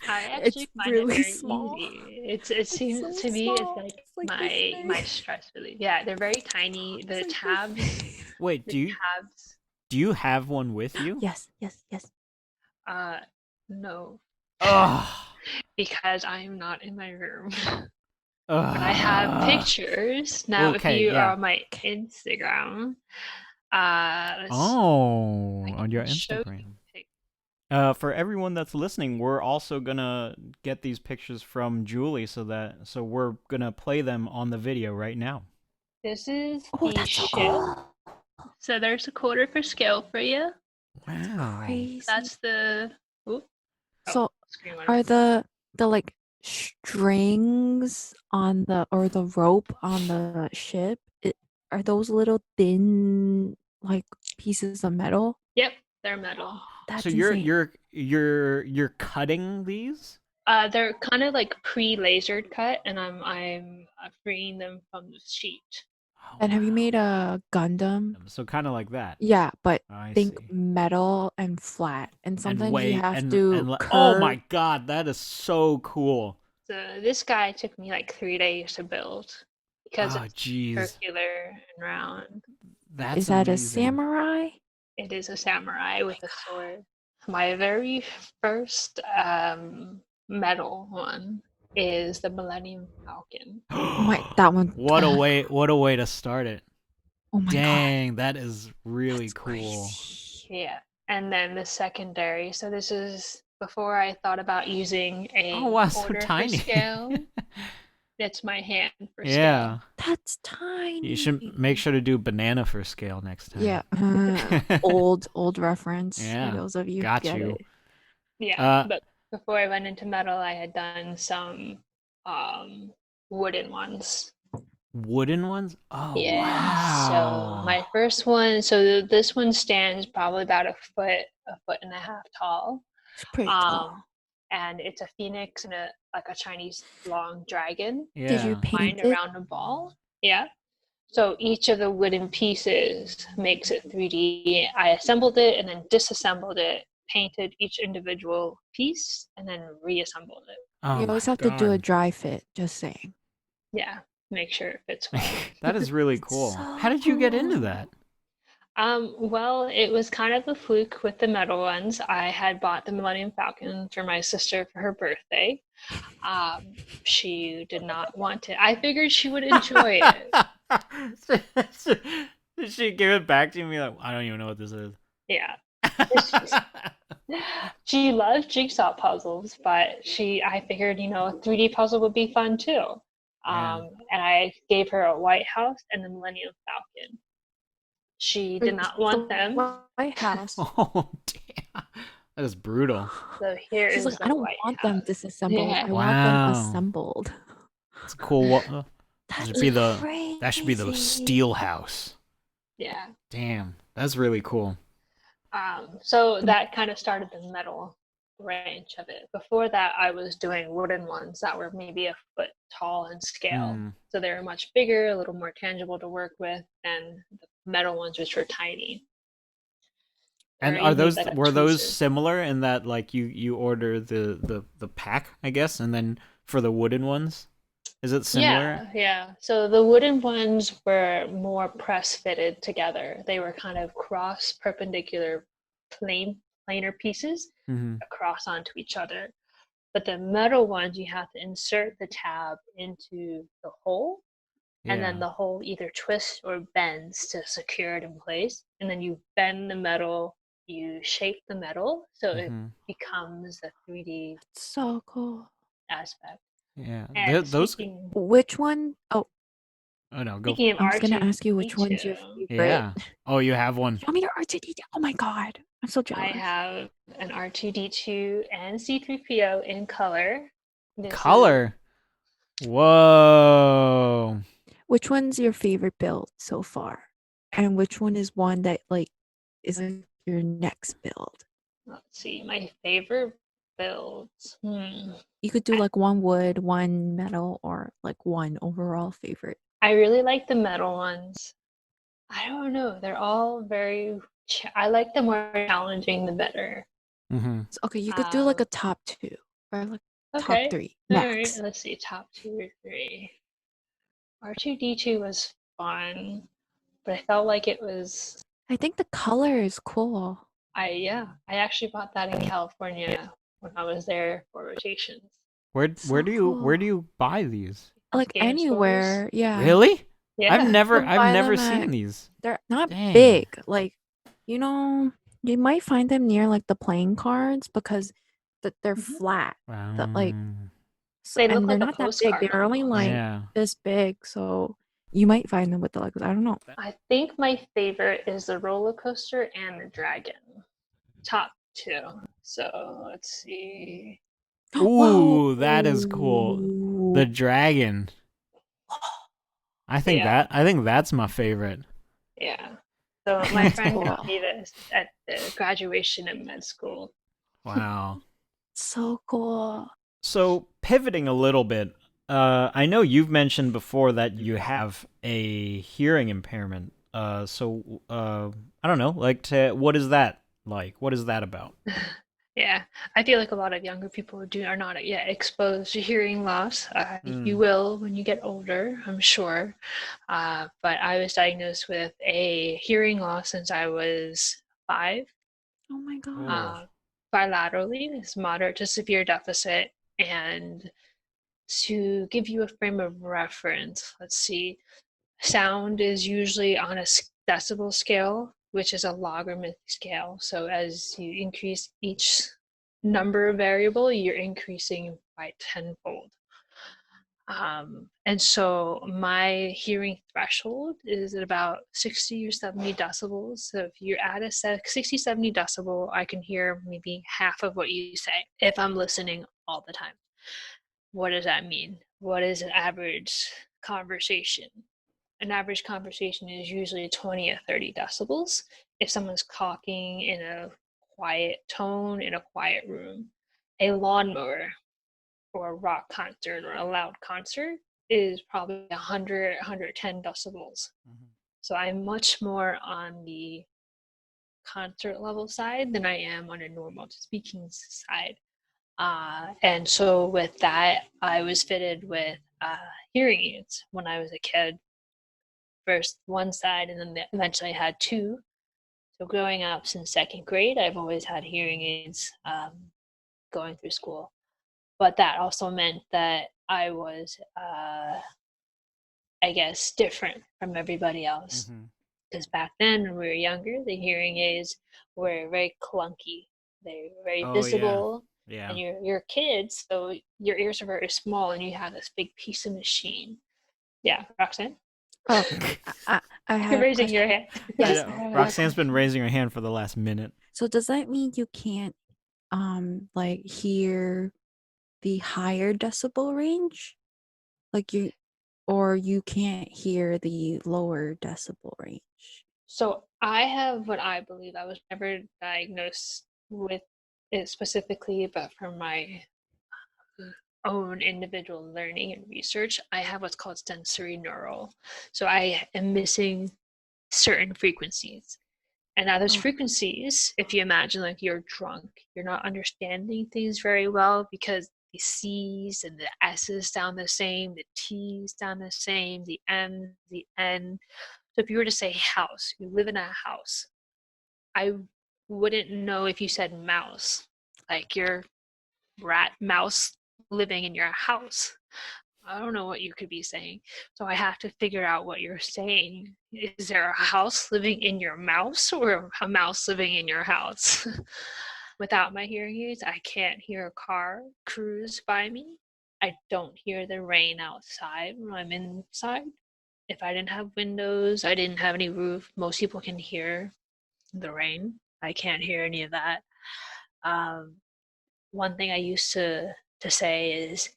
I It's actually find it really very small. easy. It It's seems so to me it's small. like It's like this my big. stress relief. Yeah, they're very tiny. It's The like this tabs, big. Wait, the tabs. do you have one with you? Yes. Uh, no, Ugh. because I'm not in my room. But I have Ugh. pictures. Now, if Okay, you are yeah. on my Instagram, Oh, I on your can show you Instagram. pic- For everyone that's listening, we're also gonna get these pictures from Julie, so we're gonna play them on the video right now. This is Oh, the that's so ship. cool. So there's a quarter for scale for you. Wow. Crazy. That's the. Ooh, So screen went are off. the like strings on the rope on the ship? Are those little thin like pieces of metal? Yep, they're metal. That's So insane. you're cutting these? They're kind of like pre-lasered cut, and I'm freeing them from the sheet. Oh, And have you wow. made a Gundam? So kind of like that. Yeah, but I think see. metal and flat. And And sometimes you wait, have to oh curve. my God, that is so cool. So this guy took me like 3 days to build because Oh, it's jeez, circular and round. that's Is that a amazing. samurai? It is a samurai with a God. sword. My very first metal one is the Millennium Falcon. Oh my, that one. What a way to start it. Oh my God. Dang, that is really That's cool. crazy. Yeah. And then the secondary. So this is before I thought about using Oh a wow, so quarter for tiny. scale. It's my hand for Yeah. scale. That's tiny. You should make sure to do banana for scale next time. Yeah. Old reference Yeah, for those of you who got get you. it. Yeah. But before I went into metal, I had done some wooden ones. Wooden ones? Oh Yeah. So wow. my first one, so this one stands probably about a foot and a half tall. It's pretty tall. And it's a phoenix and a Chinese long dragon Did you Yeah. paint lined it? around a ball. Yeah. So each of the wooden pieces makes it 3D. I assembled it and then disassembled it, painted each individual piece, and then reassembled it. Oh You my always have to do a God. dry fit, just saying. Yeah, make sure it fits well. That is really It's cool. so How did you get into cool. that? Well, it was kind of a fluke with the metal ones. I had bought the Millennium Falcon for my sister for her birthday. She did not want it. I figured she would enjoy it. Did she give it back to you and be like, I don't even know what this is? Yeah. It's just, she loves jigsaw puzzles, but I figured, 3D puzzle would be fun too. Yeah. And I gave her a White House and the Millennium Falcon. She did not want them. White House. Oh, damn. That is brutal. So here She's is like, the I don't White want House. them disassembled. Yeah. I want them Wow. assembled. It's cool. That's That should be the steel house. Yeah. Damn. That's really cool. So that kind of started the metal branch of it. Before that, I was doing wooden ones that were maybe a foot tall in scale. So they were much bigger, a little more tangible to work with than the metal ones, which were tiny. And were those similar in that like you order the pack, I guess, and then for the wooden ones? Is it similar? Yeah. So the wooden ones were more press fitted together. They were kind of cross perpendicular planar pieces across onto each other. But the metal ones, you have to insert the tab into the hole, and then the hole either twists or bends to secure it in place. And then you bend the metal, you shape the metal so it becomes a 3D That's so cool. aspect. Yeah. And which one? Oh no, go. Speaking of I was going to ask you which R2D2, one's your favorite. Yeah. Oh, you have one. Show me your R2D2. Oh my god. I'm so jealous. I have an R2D2 and C3PO in color. Color? Whoa. Which one's your favorite build so far? And which one is one that like is like your next build? Let's see, my favorite builds. You could do like one wood, one metal, or like one overall favorite. I really like the metal ones. I don't know. They're all very. I like the more challenging, the better. So, okay, you could do like a top 2 or like top 3 All max. right, let's see, top 2 or 3. R2D2 was fun, but I felt like it was. I think the color is cool. I actually bought that in California when I was there for rotations. Where do you buy these? Like Game anywhere, stores. yeah. Really? Yeah. I've never seen these. They're not Dang. big. Like, you might find them near like the playing cards because they're flat. Wow. That like they look and like they're a not that big. postcard They're only like this big, so you might find them with the Legos. I don't know. I think my favorite is the roller coaster and the dragon. Top 2. So let's see. Ooh, that is cool. The dragon. I think that's my favorite. Yeah. So my friend got me this at the graduation in med school. Wow. So cool. So pivoting a little bit, I know you've mentioned before that you have a hearing impairment. So I don't know, what is that like? What is that about? Yeah, I feel like a lot of younger people are not yet exposed to hearing loss. You will when you get older, I'm sure. But I was diagnosed with a hearing loss since I was 5. Oh my god. Bilaterally, it's moderate to severe deficit. And to give you a frame of reference, let's see, sound is usually on a decibel scale, which is a logarithmic scale. So as you increase each number variable, you're increasing by tenfold. And so my hearing threshold is at about 60 or 70 decibels. So if you're at a 60, 70 decibel, I can hear maybe half of what you say if I'm listening all the time. What does that mean? What is an average conversation? An average conversation is usually 20 or 30 decibels. If someone's talking in a quiet tone in a quiet room, a lawnmower or a rock concert or a loud concert is probably 100, 110 decibels. So I'm much more on the concert level side than I am on a normal speaking side. And so with that, I was fitted with hearing aids when I was a kid. First one side, and then eventually I had 2. So growing up since 2nd grade, I've always had hearing aids going through school. But that also meant that I was, I guess, different from everybody else. Because back then, when we were younger, the hearing aids were very clunky. They were very Oh yeah. visible, Yeah. and you're kids, so your ears are very small, and you have this big piece of machine. Yeah, Roxanne, Oh, I you're have a raising your question. hand. I Yes, Yes. I know. have a Roxanne's been question. raising her hand for the last minute. So does that mean you can't like hear the higher decibel range? Like you can't hear the lower decibel range. So I have what I believe. I was never diagnosed with it specifically, but from my own individual learning and research, I have what's called sensory neural. So I am missing certain frequencies. And now those Oh, frequencies, if you imagine like you're drunk, you're not understanding things very well because the C's and the S's sound the same, the T's sound the same, the M, the N. So if you were to say house, you live in a house, I wouldn't know if you said mouse, like your rat mouse living in your house. I don't know what you could be saying. So I have to figure out what you're saying. Is there a house living in your mouse or a mouse living in your house? Without my hearing aids, I can't hear a car cruise by me. I don't hear the rain outside when I'm inside. If I didn't have windows, I didn't have any roof, most people can hear the rain. I can't hear any of that. Um, One thing I used to say is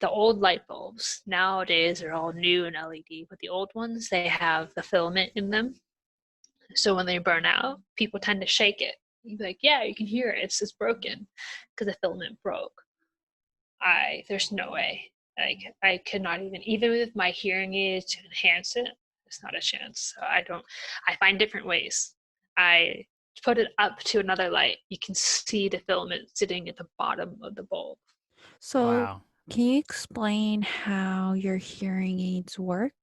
the old light bulbs nowadays are all new and LED, but the old ones they have the filament in them. So when they burn out, people tend to shake it. You'd be like, yeah, you can hear it. It's broken because the filament broke. There's no way. Like I could not even with my hearing aids to enhance it. It's not a chance. So I don't. I find different ways. I put it up to another light. You can see the filament sitting at the bottom of the bulb. so Wow. can you explain how your hearing aids work?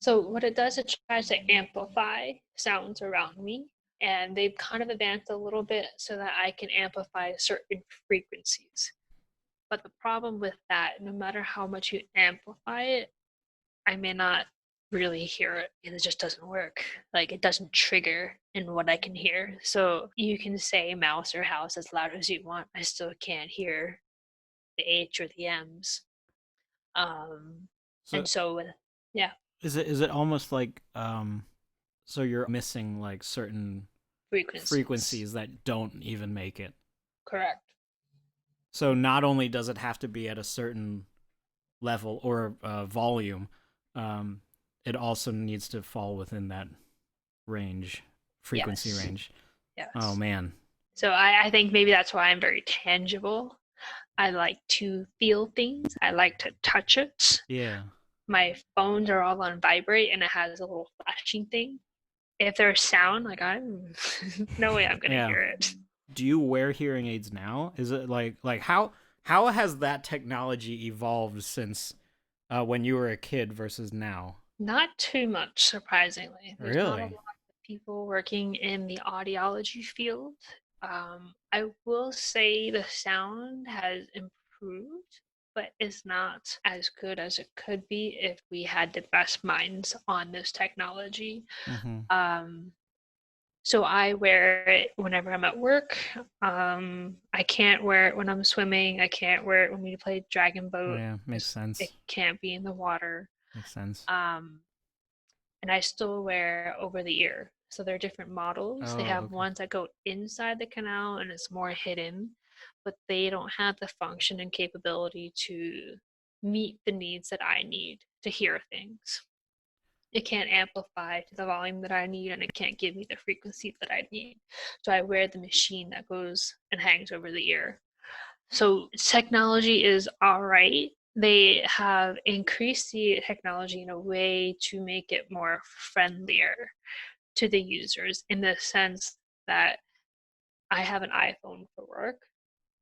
So what it does, it tries to amplify sounds around me, and they've kind of advanced a little bit so that I can amplify certain frequencies. But the problem with that, no matter how much you amplify it, I may not really hear it. It just doesn't work. Like it doesn't trigger in what I can hear. So you can say mouse or house as loud as you want. I still can't hear the H or the M's. Um, So and so, yeah, is it almost like so you're missing like certain frequencies. frequencies that don't even make it. Correct. So not only does it have to be at a certain level or volume, um, it also needs to fall within that range, frequency Yes. range. Oh Yes. man. So I think maybe that's why I'm very tangible. I like to feel things. I like to touch it. Yeah. My phones are all on vibrate and it has a little flashing thing. If there's sound, like I'm no way I'm gonna Yeah. hear it. Do you wear hearing aids now? Is it like how has that technology evolved since when you were a kid versus now? Not too much, surprisingly. There's not a lot Really? of people working in the audiology field. I will say the sound has improved, but it's not as good as it could be if we had the best minds on this technology. Mm-hmm. Um, so I wear it whenever I'm at work. I can't wear it when I'm swimming. I can't wear it when we play dragon Oh boat. yeah, makes It sense. can't be in the water. Makes sense. Um, and I still wear over the ear. So there are different models. They Oh, have okay. ones that go inside the canal and it's more hidden, but they don't have the function and capability to meet the needs that I need to hear things. It can't amplify to the volume that I need and it can't give me the frequency that I need. So I wear the machine that goes and hangs over the ear. So technology is all right. They have increased the technology in a way to make it more friendlier to the users in the sense that I have an iPhone for work.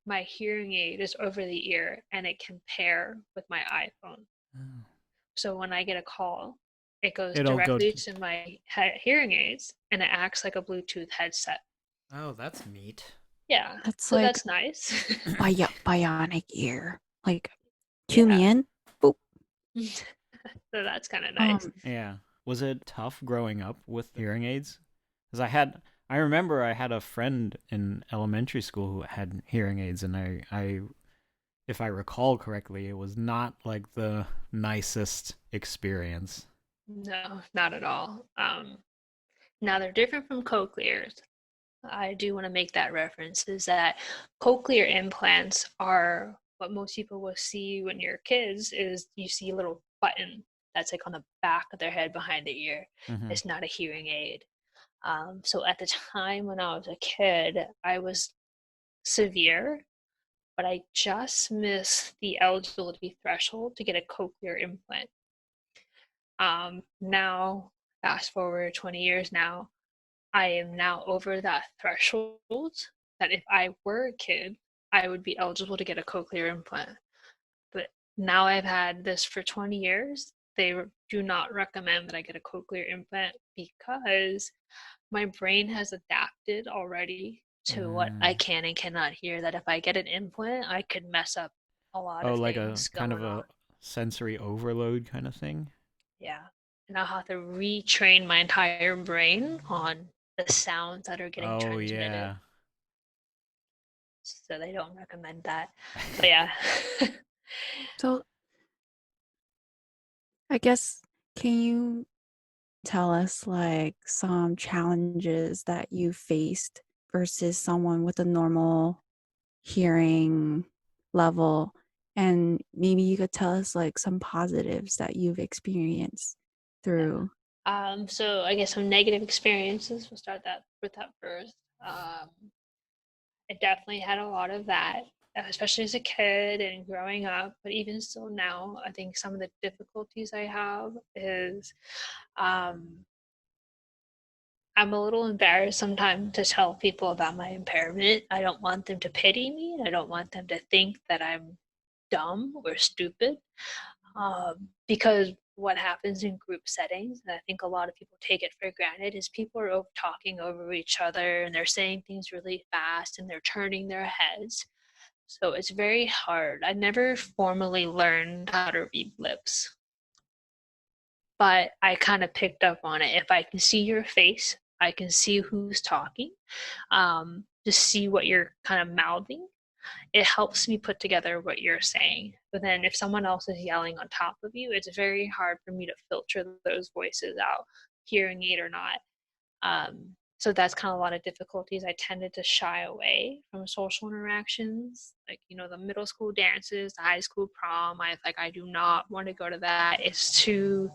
My hearing aid is over the ear and it can pair with my iPhone. Oh. So when I get a call, it goes It'll go. directly to my hearing aids and it acts like a Bluetooth headset. Oh, that's neat. Yeah, That's so like that's nice. bionic ear. Like tune Yeah, me in. Boop. so that's kind of nice. Um, Yeah. Was it tough growing up with hearing aids? Because I remember I had a friend in elementary school who had hearing aids, and if I recall correctly, it was not like the nicest experience. No, not at all. Now they're different from cochlears. I do want to make that reference is that cochlear implants are what most people will see when you're kids is you see a little button that's like on the back of their head behind the ear. Hmm. It's not a hearing aid. So at the time when I was a kid, I was severe, but I just missed the eligibility threshold to get a cochlear implant. Now, fast forward 20 years now, I am now over that threshold that if I were a kid, I would be eligible to get a cochlear implant. But now I've had this for 20 years. They do not recommend that I get a cochlear implant because my brain has adapted already to what I Mm. can and cannot hear. That if I get an implant, I could mess up a lot Oh, of like a things kind going of on. a sensory overload kind of thing? Yeah. And I'll have to retrain my entire brain on the sounds that are getting Oh, transmitted. yeah. So they don't recommend that. But yeah. So I guess, can you tell us like some challenges that you faced versus someone with a normal hearing level? And maybe you could tell us like some positives that you've experienced through. So I guess some negative experiences. We'll start that with that first. Um, I definitely had a lot of that, especially as a kid and growing up. But even still now, I think some of the difficulties I have is um, I'm a little embarrassed sometimes to tell people about my impairment. I don't want them to pity me. I don't want them to think that I'm dumb or stupid. Because what happens in group settings, and I think a lot of people take it for granted, is people are talking over each other and they're saying things really fast and they're turning their heads. So it's very hard. I never formally learned how to read lips, but I kind of picked up on it. If I can see your face, I can see who's talking, to see what you're kind of mouthing, it helps me put together what you're saying. But then if someone else is yelling on top of you, it's very hard for me to filter those voices out, hearing aid or not. So that's kind of a lot of difficulties. I tended to shy away from social interactions, like the middle school dances, the high school prom. I do not want to go to that. It's too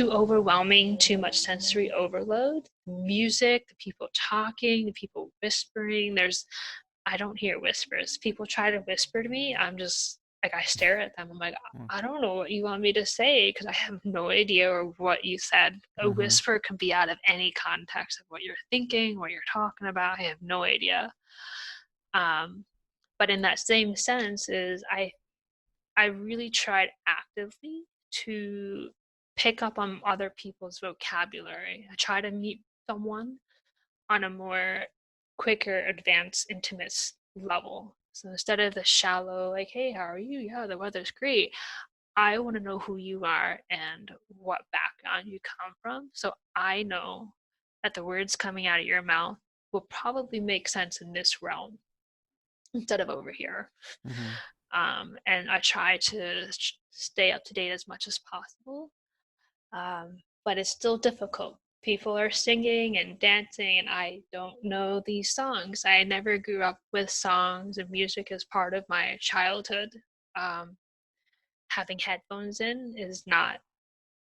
overwhelming, too much sensory overload. Music, the people talking, the people whispering. I don't hear whispers. People try to whisper to me. I'm just like, I stare at them. I'm like, I don't know what you want me to say because I have no idea or what you said. A Mm-hmm. whisper can be out of any context of what you're thinking, what you're talking about. I have no idea. Um, but in that same sense, is I really tried actively to pick up on other people's vocabulary. I try to meet someone on a more quicker, advanced, intimate level. So instead of the shallow, like, hey, how are you? Yeah, the weather's great. I want to know who you are and what background you come from. So I know that the words coming out of your mouth will probably make sense in this realm instead of over here. Mm-hmm. And I try to stay up to date as much as possible. But it's still difficult. People are singing and dancing, and I don't know these songs. I never grew up with songs, and music is part of my childhood. Um, Having headphones in is not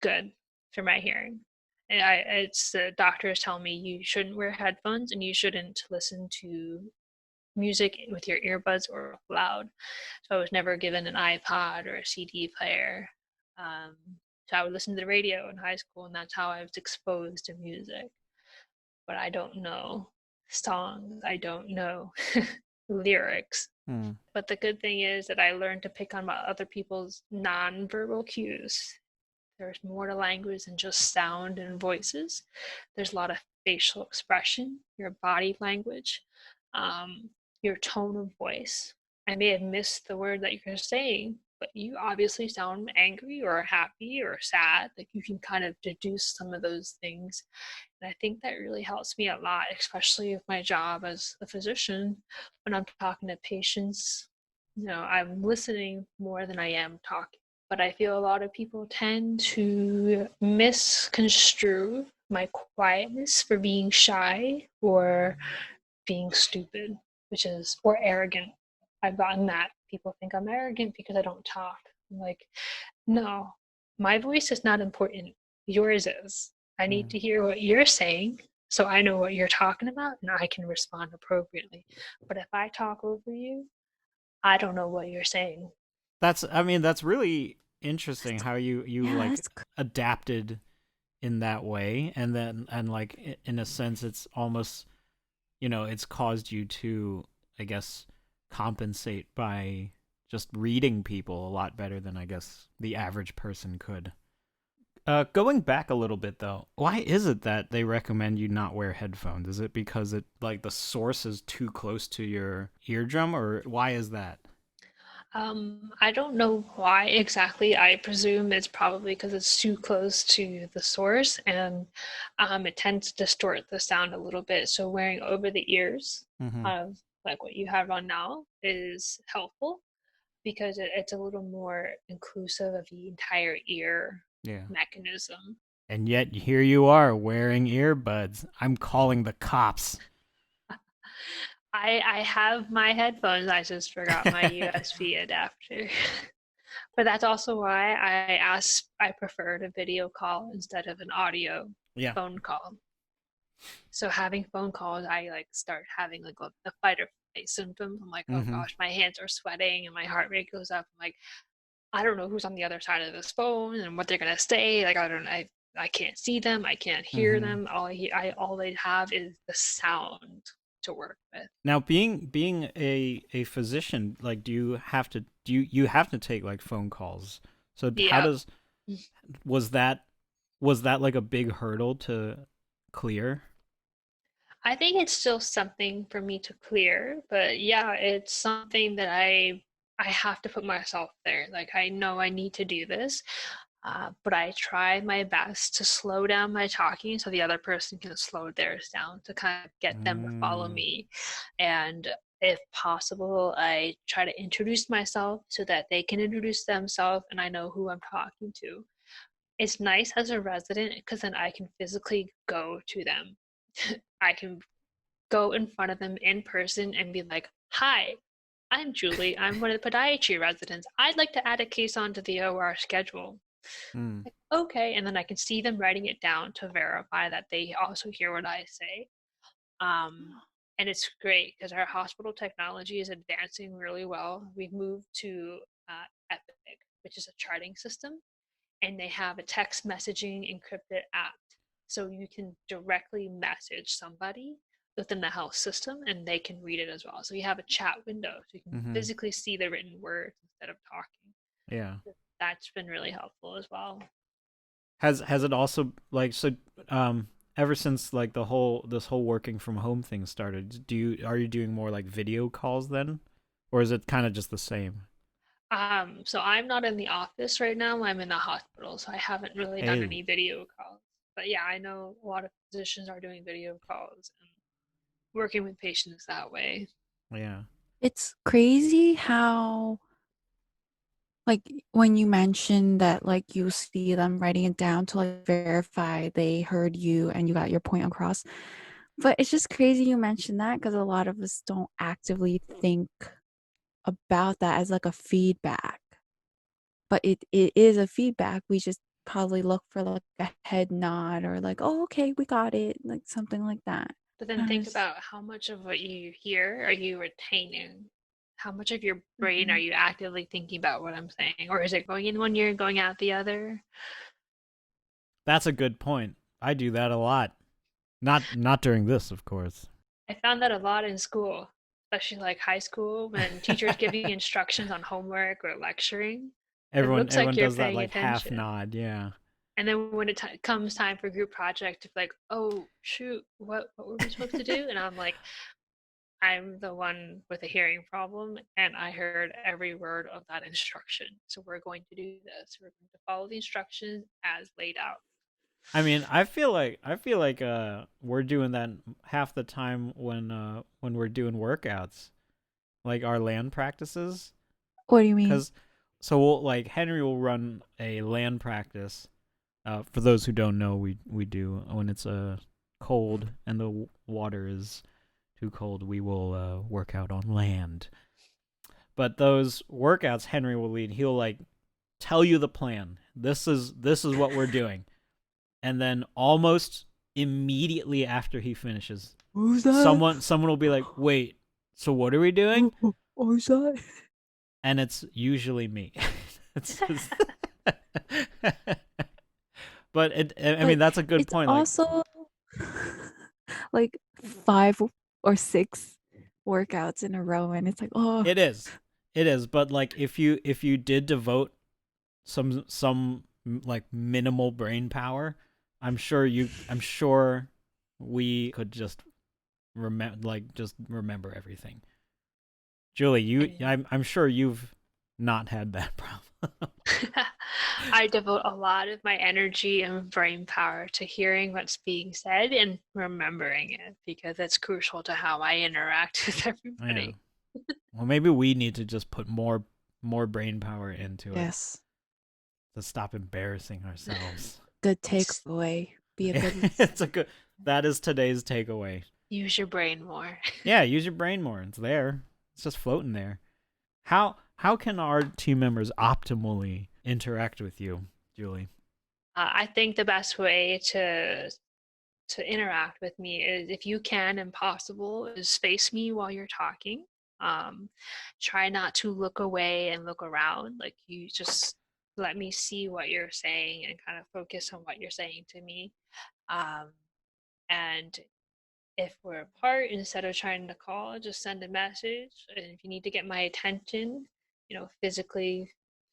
good for my hearing. It's the doctors tell me you shouldn't wear headphones and you shouldn't listen to music with your earbuds or loud. So I was never given an iPod or a CD player. Um, so I would listen to the radio in high school, and that's how I was exposed to music. But I don't know songs, I don't know lyrics. Mm. But the good thing is that I learned to pick on other people's nonverbal cues. There's more to language than just sound and voices. There's a lot of facial expression, your body language, um, your tone of voice. I may have missed the word that you're saying, but you obviously sound angry or happy or sad. Like you can kind of deduce some of those things. And I think that really helps me a lot, especially with my job as a physician. When I'm talking to patients, I'm listening more than I am talking. But I feel a lot of people tend to misconstrue my quietness for being shy or being stupid, or arrogant. I've gotten that. People think I'm arrogant because I don't talk. I'm like, no, my voice is not important. Yours is. I need to hear what you're saying so I know what you're talking about and I can respond appropriately. But if I talk over you, I don't know what you're saying. That's really interesting how you Yeah, like that's adapted in that way, and then and like in a sense it's almost, it's caused you to, I guess, compensate by just reading people a lot better than I guess the average person could. Going back a little bit though, why is it that they recommend you not wear headphones? Is it because it like the source is too close to your eardrum, or why is that? I don't know why exactly. I presume it's probably because it's too close to the source and it tends to distort the sound a little bit. So wearing over the ears, Mm-hmm. like what you have on now, is helpful because it's a little more inclusive of the entire ear Yeah. mechanism. And yet here you are wearing earbuds. I'm calling the cops. I have my headphones. I just forgot my USB adapter. But that's also why I preferred a video call instead of an audio Yeah. phone call. So having phone calls, I like start having like the fight or flight symptoms. I'm like, oh Mm-hmm. gosh, my hands are sweating and my heart rate goes up. I'm like, I don't know who's on the other side of this phone and what they're gonna say. Like I can't see them. I can't hear Mm-hmm. them. All they have is the sound to work with. Now, being a physician, like, do you have to take like phone calls? So how Yeah. does was that was that like a big hurdle to clear? I think it's still something for me to clear, but yeah, it's something that I have to put myself there. Like I know I need to do this, but I try my best to slow down my talking so the other person can slow theirs down to kind of get them to follow Mm. me. And if possible, I try to introduce myself so that they can introduce themselves and I know who I'm talking to. It's nice as a resident because then I can physically go to them. I can go in front of them in person and be like, hi, I'm Julie. I'm one of the podiatry residents. I'd like to add a case onto the OR schedule. Mm. Like, okay. And then I can see them writing it down to verify that they also hear what I say. And it's great because our hospital technology is advancing really well. We've moved to Epic, which is a charting system, and they have a text messaging encrypted app. So you can directly message somebody within the health system and they can read it as well. So you have a chat window so you can Mm-hmm. physically see the written words instead of talking. Yeah. That's been really helpful as well. Has it also like so ever since like this whole working from home thing started, are you doing more like video calls then? Or is it kind of just the same? So I'm not in the office right now. I'm in the hospital, so I haven't really done Hey. any video calls. But yeah, I know a lot of physicians are doing video calls and working with patients that way. Yeah. it's crazy how like when you mentioned that like you see them writing it down to like verify they heard you and you got your point across. But it's just crazy you mentioned that because a lot of us don't actively think about that as like a feedback. But it is a feedback. We just probably look for like a head nod or like, oh, okay, we got it, like something like that. But then think about how much of what you hear are you retaining? How much of your brain are Mhm. you actively thinking about what I'm saying? Or is it going in one ear and going out the other? That's a good point. I do that a lot. Not during this, of course. I found that a lot in school, especially like high school, when teachers give you instructions on homework or lecturing. It looks like Everyone you're does that paying like half attention. nod, yeah. And then when it comes time for group project, it's like, oh shoot, what were we supposed to do? And I'm like, I'm the one with a hearing problem, and I heard every word of that instruction. So we're going to do this. We're going to follow the instructions as laid out. I mean, I feel like we're doing that half the time when we're doing workouts, like our land practices. What do you mean? Cuz so we'll, like Henry will run a land practice. For those who don't know, we do when it's cold and the water is too cold, we will work out on land. But those workouts Henry will lead, he'll like tell you the plan. This is what we're doing. And then almost immediately after he finishes, Who's that? someone will be like, "Wait, so what are we doing?" Who's that? And it's usually me. It's just... But I mean, that's a good It's point. Like, also like 5 or 6 workouts in a row, and it's like, oh, it is. But like, if you did devote some like minimal brain power, I'm sure we could just remember everything. Julie, I'm sure you've not had that problem. I devote a lot of my energy and brain power to hearing what's being said and remembering it because it's crucial to how I interact with everybody. Yeah. Well, maybe we need to just put more brain power into it yes. to stop embarrassing ourselves. Good takeaway. Be a good. It's a good. That is today's takeaway. Use your brain more. Yeah, use your brain more. It's there. It's just floating there. How can our team members optimally interact with you, Julie? I think the best way to interact with me is, if you can and possible, is face me while you're talking. Try not to look away and look around. Like, you just let me see what you're saying and kind of focus on what you're saying to me. And if we're apart, instead of trying to call, just send a message. And if you need to get my attention, physically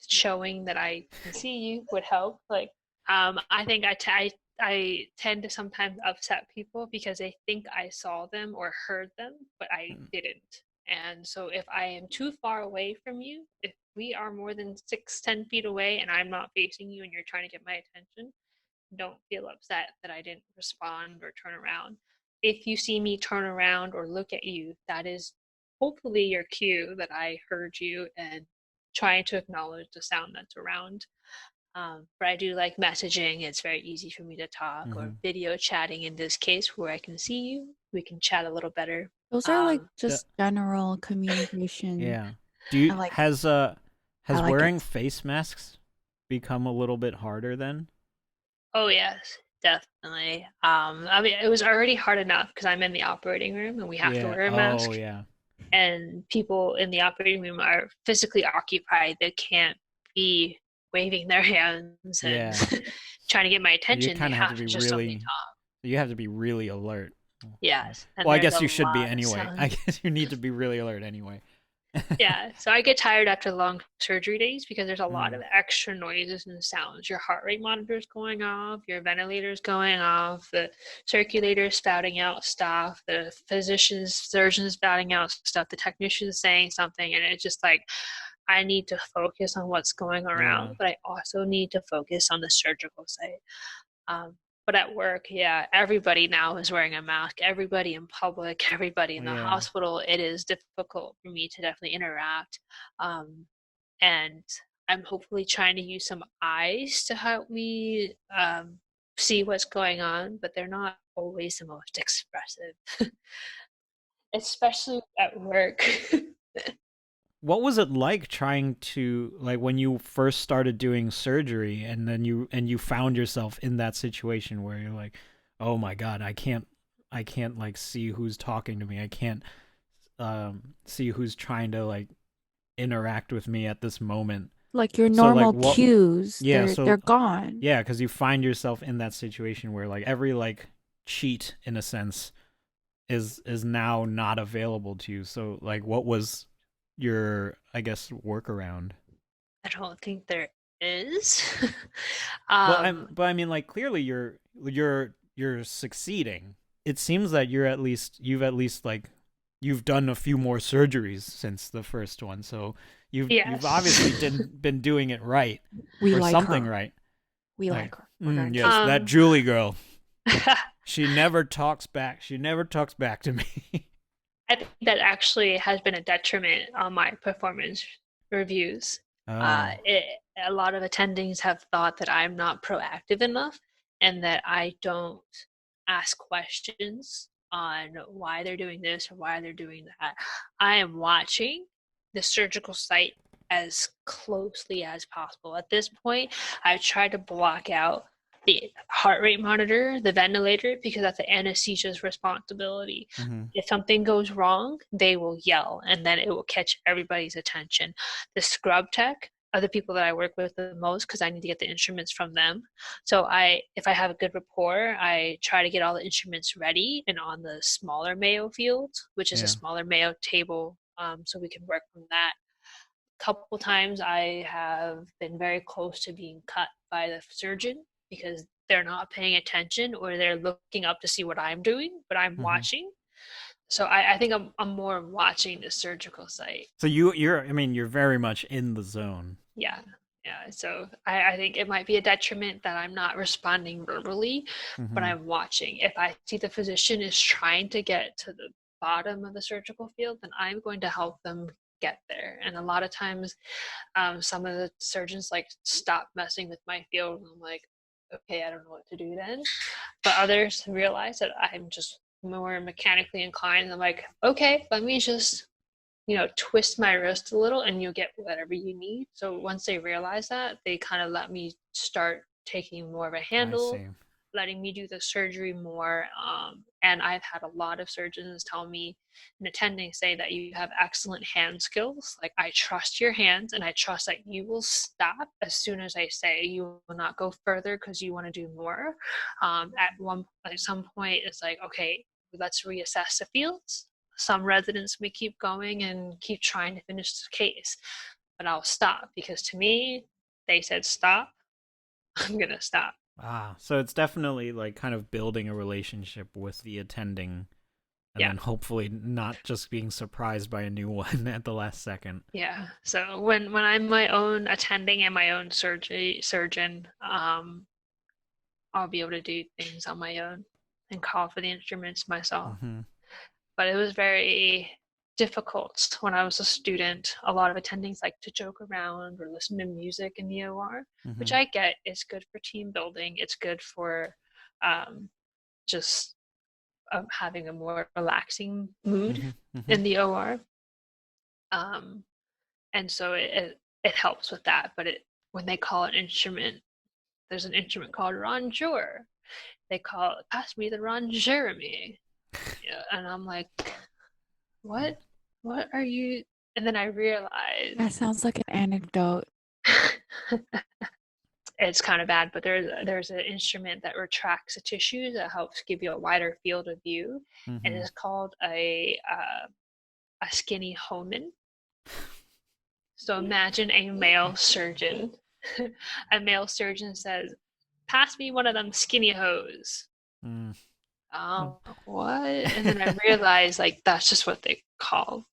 showing that I can see you would help. Like, I think I tend to sometimes upset people because they think I saw them or heard them, but I didn't. And so if I am too far away from you, if we are more than 6-10 feet away and I'm not facing you and you're trying to get my attention, don't feel upset that I didn't respond or turn around. If you see me turn around or look at you, that is hopefully your cue that I heard you and trying to acknowledge the sound that's around. But I do like messaging. It's very easy for me to talk, or video chatting in this case, where I can see you. We can chat a little better. Those are like just general communication. Yeah. Do you has wearing it. face masks become a little bit harder then? Oh yes, definitely. I mean, it was already hard enough because I'm in the operating room and we have to wear a mask. Oh yeah. And people in the operating room are physically occupied. They can't be waving their hands and trying to get my attention. You they have to just only talk. You have to be really alert. Yes. Well, I guess you should be anyway. I guess you need to be really alert anyway. Yeah, so I get tired after long surgery days because there's a lot of extra noises and sounds. Your heart rate monitor's going off, your ventilator's going off, the circulator's spouting out stuff, the surgeon's spouting out stuff, the technician's saying something, and it's just like, I need to focus on what's going around, but I also need to focus on the surgical site. But at work, everybody now is wearing a mask. Everybody in public, everybody in the hospital. It is difficult for me to definitely interact. And I'm hopefully trying to use some eyes to help me see what's going on, but they're not always the most expressive, especially at work. What was it like trying to, like, when you first started doing surgery and then you found yourself in that situation where you're like, oh my God, I can't like see who's talking to me. I can't see who's trying to like interact with me at this moment. Like your normal cues, they're gone. Yeah, because you find yourself in that situation where like every like cheat in a sense is now not available to you. So like, what was your, I guess, workaround? I don't think there is. But I mean, like, clearly you're succeeding. It seems that you've at least like you've done a few more surgeries since the first one, so you've Yes. obviously been doing it right We or like something her. right. We Like, like her. We're gonna yes, that Um, Julie girl. She never talks back. She never talks back to me. I think that actually has been a detriment on my performance reviews. Oh. A lot of attendings have thought that I'm not proactive enough and that I don't ask questions on why they're doing this or why they're doing that. I am watching the surgical site as closely as possible. At this point, I've tried to block out the heart rate monitor, the ventilator, because that's the anesthesia's responsibility. Mm-hmm. If something goes wrong, they will yell and then it will catch everybody's attention. The scrub tech are the people that I work with the most because I need to get the instruments from them. So if I have a good rapport, I try to get all the instruments ready and on the smaller Mayo field, which is a Yeah. smaller Mayo table, so we can work from that. A couple times I have been very close to being cut by the surgeon because they're not paying attention or they're looking up to see what I'm doing, but I'm Mm-hmm. watching. So I think I'm more watching the surgical site. So you're very much in the zone. Yeah. Yeah. So I think it might be a detriment that I'm not responding verbally, Mm-hmm. but I'm watching. If I see the physician is trying to get to the bottom of the surgical field, then I'm going to help them get there. And a lot of times, some of the surgeons like stop messing with my field, and I'm like, okay, I don't know what to do then. But others realize that I'm just more mechanically inclined, and I'm like, okay, let me just twist my wrist a little and you'll get whatever you need. So once they realize that, they kind of let me start taking more of a I handle, see. letting me do the surgery more. And I've had a lot of surgeons tell me and attending say that you have excellent hand skills. Like, I trust your hands and I trust that you will stop as soon as I say. You will not go further because you want to do more. At some point, it's like, okay, let's reassess the fields. Some residents may keep going and keep trying to finish the case, but I'll stop because to me, they said stop. I'm going to stop. So it's definitely like kind of building a relationship with the attending and then hopefully not just being surprised by a new one at the last second. Yeah. So when I'm my own attending and my own surgeon, I'll be able to do things on my own and call for the instruments myself. Mm-hmm. But it was very difficult when I was a student. A lot of attendings like to joke around or listen to music in the OR, Mm-hmm. which I get. It's good for team building. It's good for just having a more relaxing mood Mm-hmm. in the OR. And so it helps with that. But when they call an instrument, there's an instrument called rongeur. They call it, pass me the ron Jeremy. Yeah, and I'm like, what are you? And then I realized That sounds like an anecdote. it's kind of bad, but there's an instrument that retracts the tissues that helps give you a wider field of view, Mm-hmm. and it's called a skinny Homan. So imagine a male surgeon. A male surgeon says, pass me one of them skinny hose. What? And then I realized, like, that's just what they call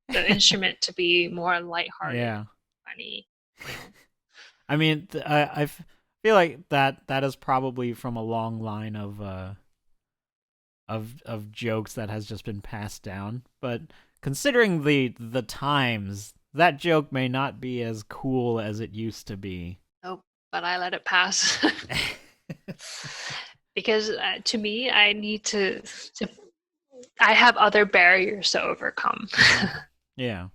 the instrument to be more lighthearted, funny. I mean, I feel like that is probably from a long line of jokes that has just been passed down. But considering the times, that joke may not be as cool as it used to be. Nope, but I let it pass. Because to me, I need to I have other barriers to overcome. Yeah.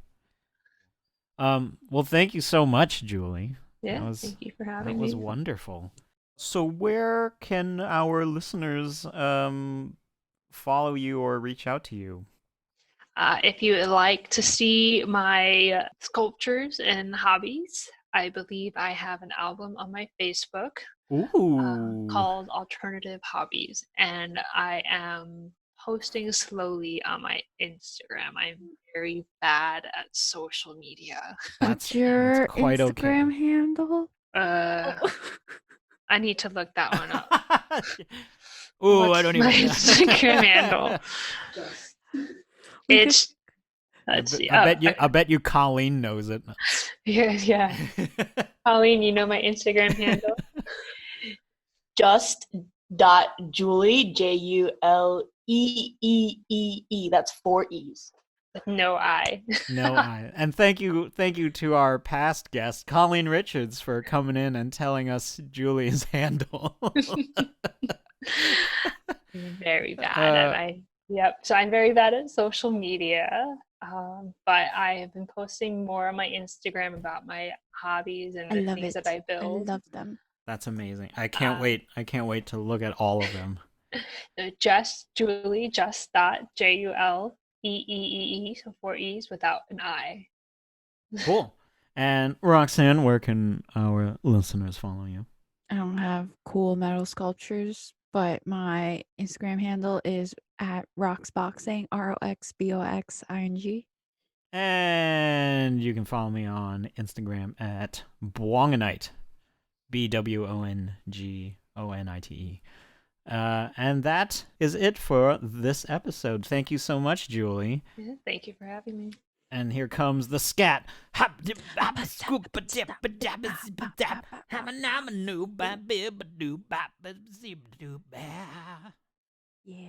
Well, thank you so much, Julie. Yeah, thank you for having me. That was wonderful. So where can our listeners follow you or reach out to you? If you would like to see my sculptures and hobbies, I believe I have an album on my Facebook called Alternative Hobbies, and I am posting slowly on my Instagram. I'm very bad at social media. What's your quite Instagram okay. handle? I need to look that one up. I don't even know. Instagram handle. It's let's see. I bet you Colleen knows it. Yeah. Colleen, you know my Instagram handle? just.julie Juleee. That's 4 E's. With no I. No, and thank you to our past guest, Colleen Richards, for coming in and telling us Julie's handle. Very bad. So I'm very bad at social media. But I have been posting more on my Instagram about my hobbies and the things that I build. I love them. That's amazing. I can't wait. I can't wait to look at all of them. Just Julie, Juleee, so 4 E's without an I. Cool. And Roxanne, where can our listeners follow you? I don't have cool metal sculptures, but my Instagram handle is at roxboxing, ROXBOXING. And you can follow me on Instagram at Bwongonite, BWONGONITE. And that is it for this episode. Thank you so much, Julie. Yeah, thank you for having me. And here comes the scat. Yeah.